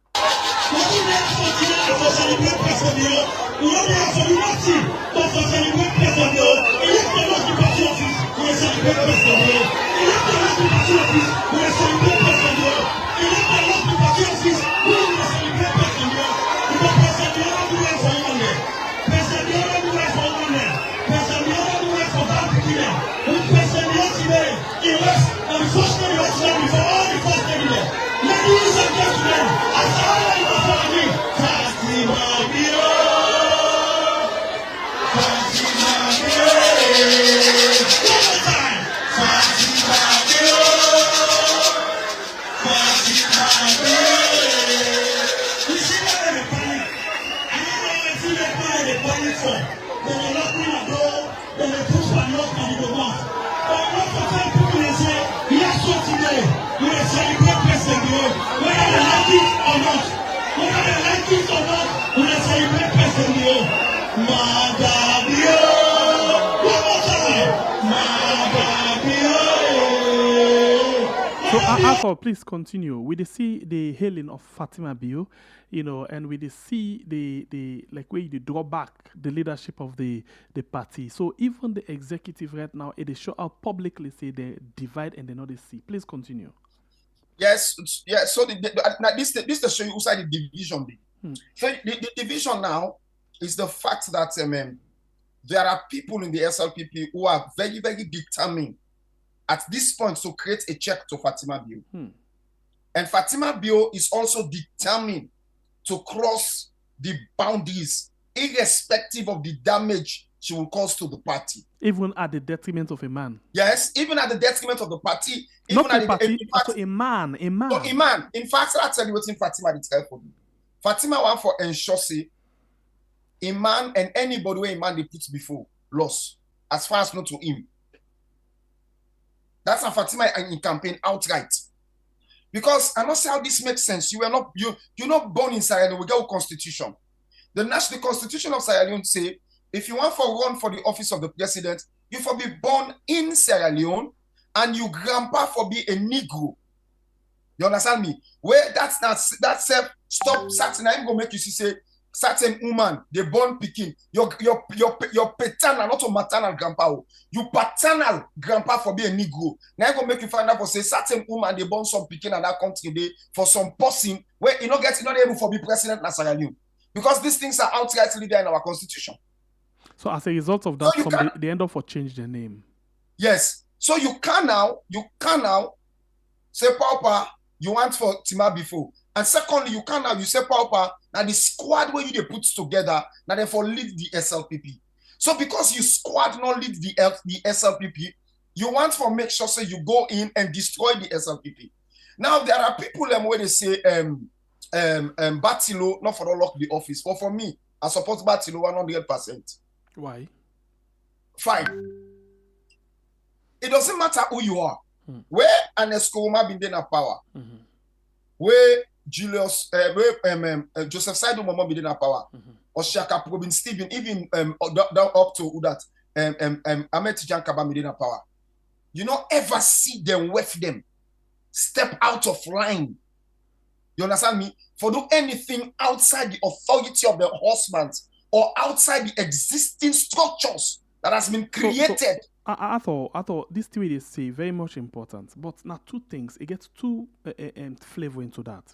So, Arthur, please continue. We see the hailing of Fatima Bio, and we see the like where you draw back the leadership of the party. So even the executive right now, it is show out publicly say they divide and they know they see. Please continue. Yes. So now this to show you outside the division. So the division now is the fact that there are people in the SLPP who are very, very determined at this point to create a check to Fatima Bio. And Fatima Bio is also determined to cross the boundaries, irrespective of the damage she will cause to the party. Even at the detriment of a man. Yes, even at the detriment of the party. Not even a party, so a man. So a man. In fact, I'll tell you what's in Fatima did tell for me. Fatima want for ensure say a man and anybody where a man they put before loss, as far as not to him. That's how Fatima in campaign outright. Because I don't see how this makes sense. You're not born in Sierra Leone. We got a constitution. The constitution of Sierra Leone say if you want to run for the office of the president, you for be born in Sierra Leone and you grandpa for be a Negro. You understand me? Where that's stop certain. I'm gonna make you see say certain woman they born picking your paternal not a maternal grandpa. You paternal grandpa for be a Negro. Now I'm gonna make you find out for say certain woman they born some picking in that country they for some person where not able for be president in Sierra Leone because these things are outrightly there in our constitution. So as a result of that, they end up for change their name. Yes. So you can now say Papa, you want for Tima before. And secondly, you can now you say Papa, now the squad where you they put together, now therefore lead the SLPP. So because you squad not lead the SLPP, you want to make sure so you go in and destroy the SLPP. Now there are people where they say Batilo not for all lock the office. But for me, I support Batilo 100%. Why? Fine. It doesn't matter who you are. Where an Escoma been in power, where Julius, Joseph Saidu Mama been in power, or Shaka Probin Stephen, even down up to that, Ahmed Tijan Kaba been in power. You don't ever see them with them step out of line. You understand me? For do anything outside the authority of the husband or outside the existing structures that has been created. I thought this thing they say very much important, but now two things. It gets two flavor into that.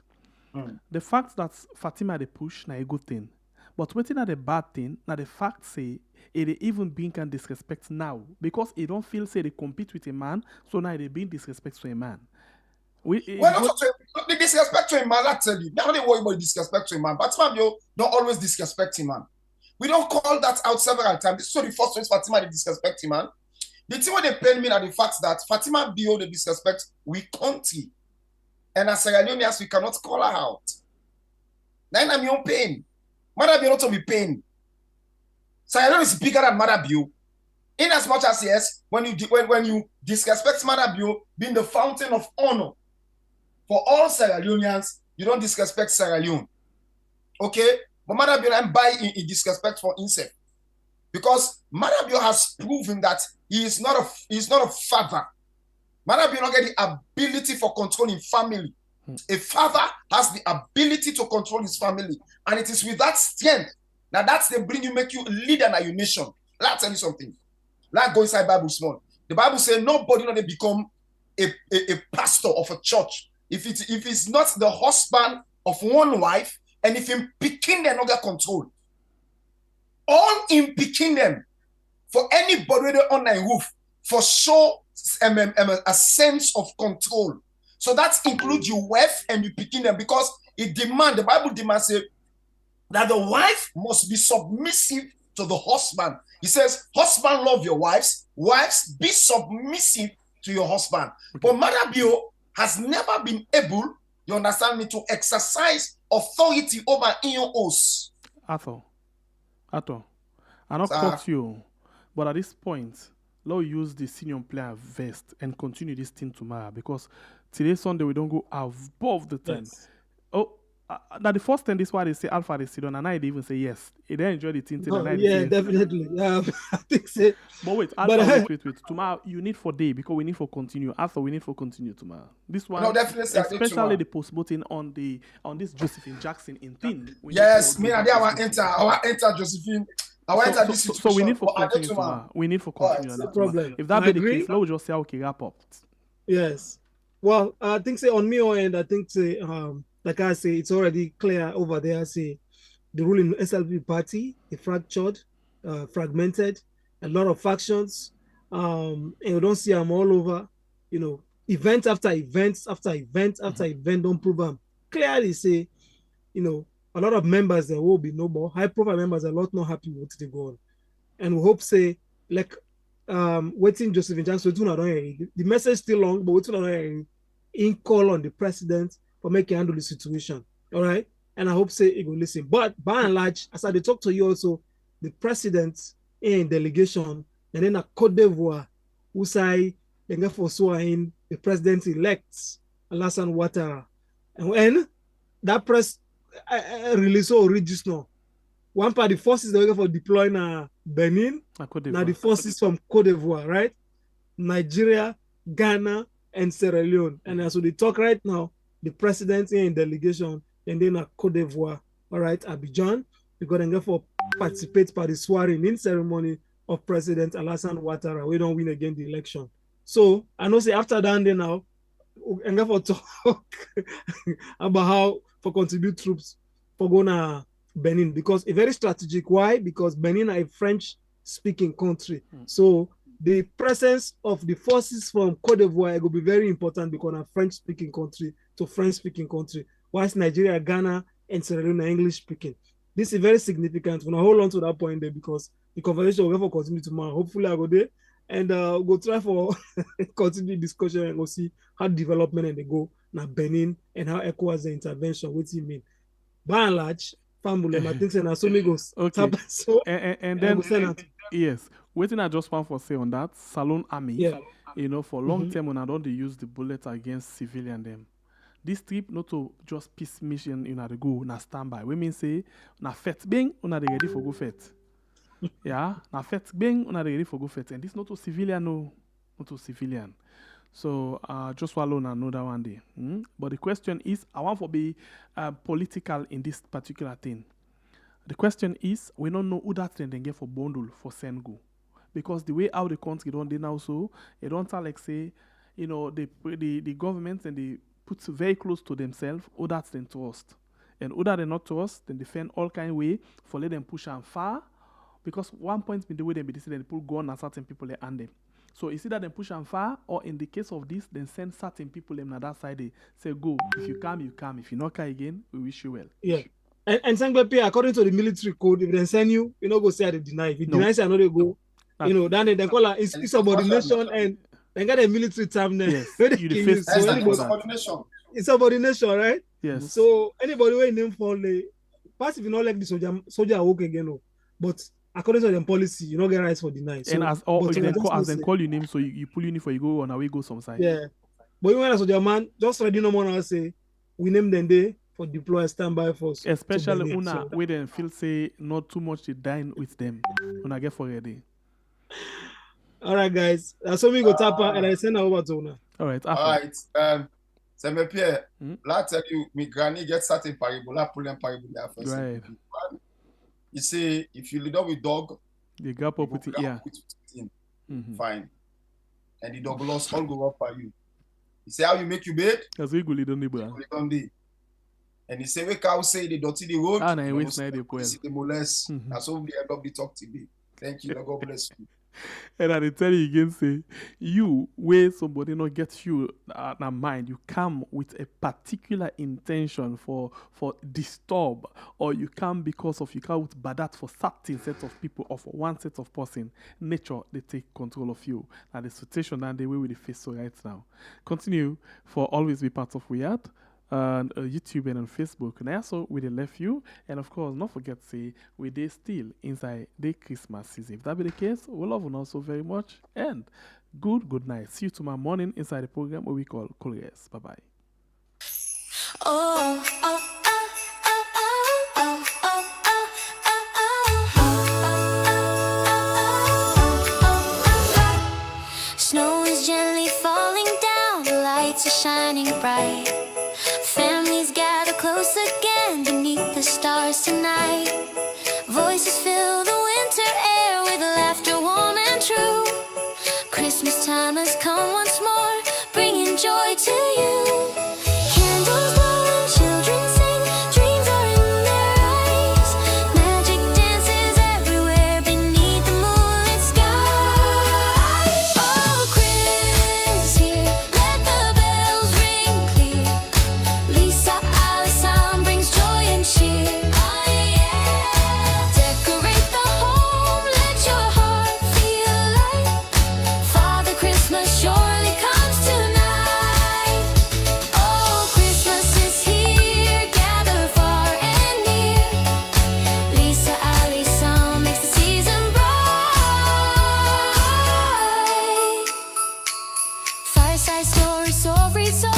The fact that Fatima they push now a good thing, but waiting at the bad thing. Now the fact say it even being can disrespect now because it don't feel say they compete with a man, so now they being disrespect to a man. Not the disrespect to a man. I tell you, now they worry about disrespect to a man, but Fatima don't always disrespect a man. We don't call that out several times. So the first one is Fatima they disrespect him, man. The thing what they pain me are the fact that Fatima Bio the disrespect we country. And as Sierra Leoneans, we cannot call her out. Then I'm your pain. Mother Bio not to be pain. Sierra Leone is bigger than Mother Bio. In as much as yes, when you disrespect Mother Bio being the fountain of honor for all Sierra Leoneans, you don't disrespect Sierra Leone. Okay? But Mother Bio I'm by in disrespect for himself. Because Mother Bio has proven that he is not a father. Mother Bio not get the ability for controlling family. A father has the ability to control his family. And it is with that strength. Now that's the make you a leader in your nation. Let me tell you something. Let's go inside Bible small. The Bible says nobody not become a pastor of a church. If it's not the husband of one wife, and if him picking them not get control. All in picking them for anybody on a roof for show a sense of control. So that includes your wife and you picking them because the Bible demands that the wife must be submissive to the husband. He says, husband love your wives be submissive to your husband. Okay. But Mother Bio has never been able, you understand me, to exercise authority over in your house. Arthur, I not cut you, but at this point, let's use the senior player vest and continue this thing tomorrow because today Sunday we don't go above the time. Yes. Oh, now the first thing this why they say Alpha they sit on, and I even say yes. They enjoy the thing. Oh, yeah, definitely. I think so. But wait, But, Alpha, wait. Tomorrow you need for day because we need for continue. Alpha, we need for continue tomorrow. This one, No, definitely, I think especially tomorrow. the post voting on this Josephine Jackson in thing. Yes, me and I want enter Josephine. I want enter this situation. So we need for but I do continue tomorrow. tomorrow. We need for continue. Alright, on no that tomorrow. problem. If that I be the agree. case, let's just say okay, wrap up. Yes. Well, I think say on me end, I think say like I say, it's already clear over there. Say the ruling SLP party, is fractured, fragmented, a lot of factions, and you don't see them all over. You know, event after event after event after event don't prove them. Clearly say, you know, a lot of members there will be no more. High profile members are a lot not happy with what they go on. And we hope say like waiting Josephine Jackson, the message still long, but waiting in call on the president for making handle the situation. All right. And I hope say he will listen. But by and large, as I talk to you also, the president in delegation, and then a Cote d'Ivoire, who say they get for swearing the president-elect Alassane Ouattara. And when that press release or register now, one part the forces they for deploying Benin, now the forces from Cote d'Ivoire, right? Nigeria, Ghana, and Sierra Leone. And as we talk right now, the president in delegation, and then a Cote d'Ivoire, all right, Abidjan, because they for participate by the swearing in ceremony of President Alassane Ouattara. We don't win again the election. So I know say after that day now, and for talk about how for contribute troops for going to Benin, because a very strategic. Why? Because Benin are a French-speaking country. So the presence of the forces from Cote d'Ivoire will be very important because a French-speaking country to French-speaking country, whilst Nigeria, Ghana, and Sierra Leone are English-speaking. This is very significant. We're going to hold on to that point there because the conversation will continue tomorrow. Hopefully, I go there and we'll try for continue discussion and we'll see how development and they go now Benin and how ECOWAS the intervention. What do you mean? By and large, family, I think so goes. Okay. So, and then yes, waiting I just want for say on that Salon Army. Yeah. You know, for long term when I don't use the bullet against civilian them. This trip not to just peace mission in the go na standby. We mean say na fet bing una de ready for go fet. Yeah, na fet bing una de ready for go fet. And this not to civilian no, not to civilian. So just alone another one day. But the question is, I want to be political in this particular thing. The question is, we don't know who that thing they get for bundle for Sengo. Because the way how the country don't they now so, it don't sound like say, you know, the government and they put very close to themselves, who that's them trust. And who that they not trust, then they find all kind of way for let them push them far. Because one point in the way they be decided, they put gun on certain people they hand them. So is either them push them far, or in the case of this, then send certain people them on that side. They say, go. If you come, you come. If you not come again, we wish you well. Yeah. And Sangbepe, according to the military code, if they send you, you know, go say they deny. If you deny, say I know they go. You know, then they call it insubordination and they got a military term there. Yes. You the face. That's So like anybody, subordination. insubordination, right? Yes. So anybody who name for the pass if you not like the soldier work again, no. But according to them policy, you don't get rights for deny. So, And as then call your name, so you pull your name for you go on away go some side. yeah. But even as a soldier man, just ready no more now say we name them there for deploy standby force. Especially to Benin. una So, where them feel say not too much to dine with them. Una get for ready. all right, guys. So we go tap her and I send her over to Una. All right. All right. So me Pierre, let tell you, me granny get certain parable, la pull them parable there first. Right. You say if you lead up with dog, The gap up with it, yeah. Fine. And the dog lost all go up for you. He say how you make you bed? That's we go lead on the bar. And he say we can say the dirty the road. Ah, no, waste night the poem. The molest. That's all we end up the talk today. Thank you. God bless you. And I tell you again, say, you, where somebody not gets you na mind, you come with a particular intention for disturb, or you come because of you come with badat for certain set of people or for one set of person. Nature, they take control of you. Now the situation and the way we face so right now. Continue for always be part of Weird. And YouTube and on Facebook. And also we left you, and of course, not forget say we they still inside the Christmas season. If that be the case, we love you also very much. And good night. See you tomorrow morning inside the program where we call Cool Yes. Bye bye. Oh, oh, oh. lights are shining bright. Families gather close again beneath the stars tonight. Voices fill the winter air with laughter warm and true. Christmas time has come once more, bringing joy to you. Candles glow and children sing, dreams are in their eyes. Magic dances everywhere beneath the moonlit sky. Oh, Christmas here, let the bells ring clear. Lisa Allison brings joy and cheer. Oh yeah. Decorate the home, let your heart feel light. Father Christmas surely comes tonight. Oh, Christmas is here, gather far and near. Lisa Allison makes the season bright. Fireside stories so free, so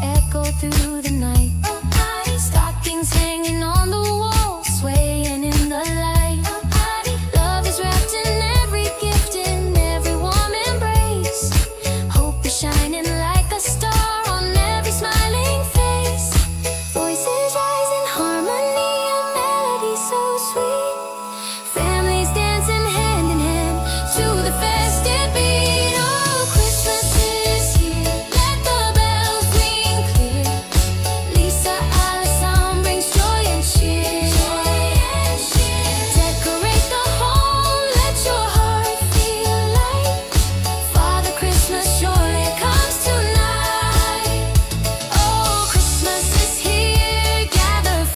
echo through the night. Stockings hanging on the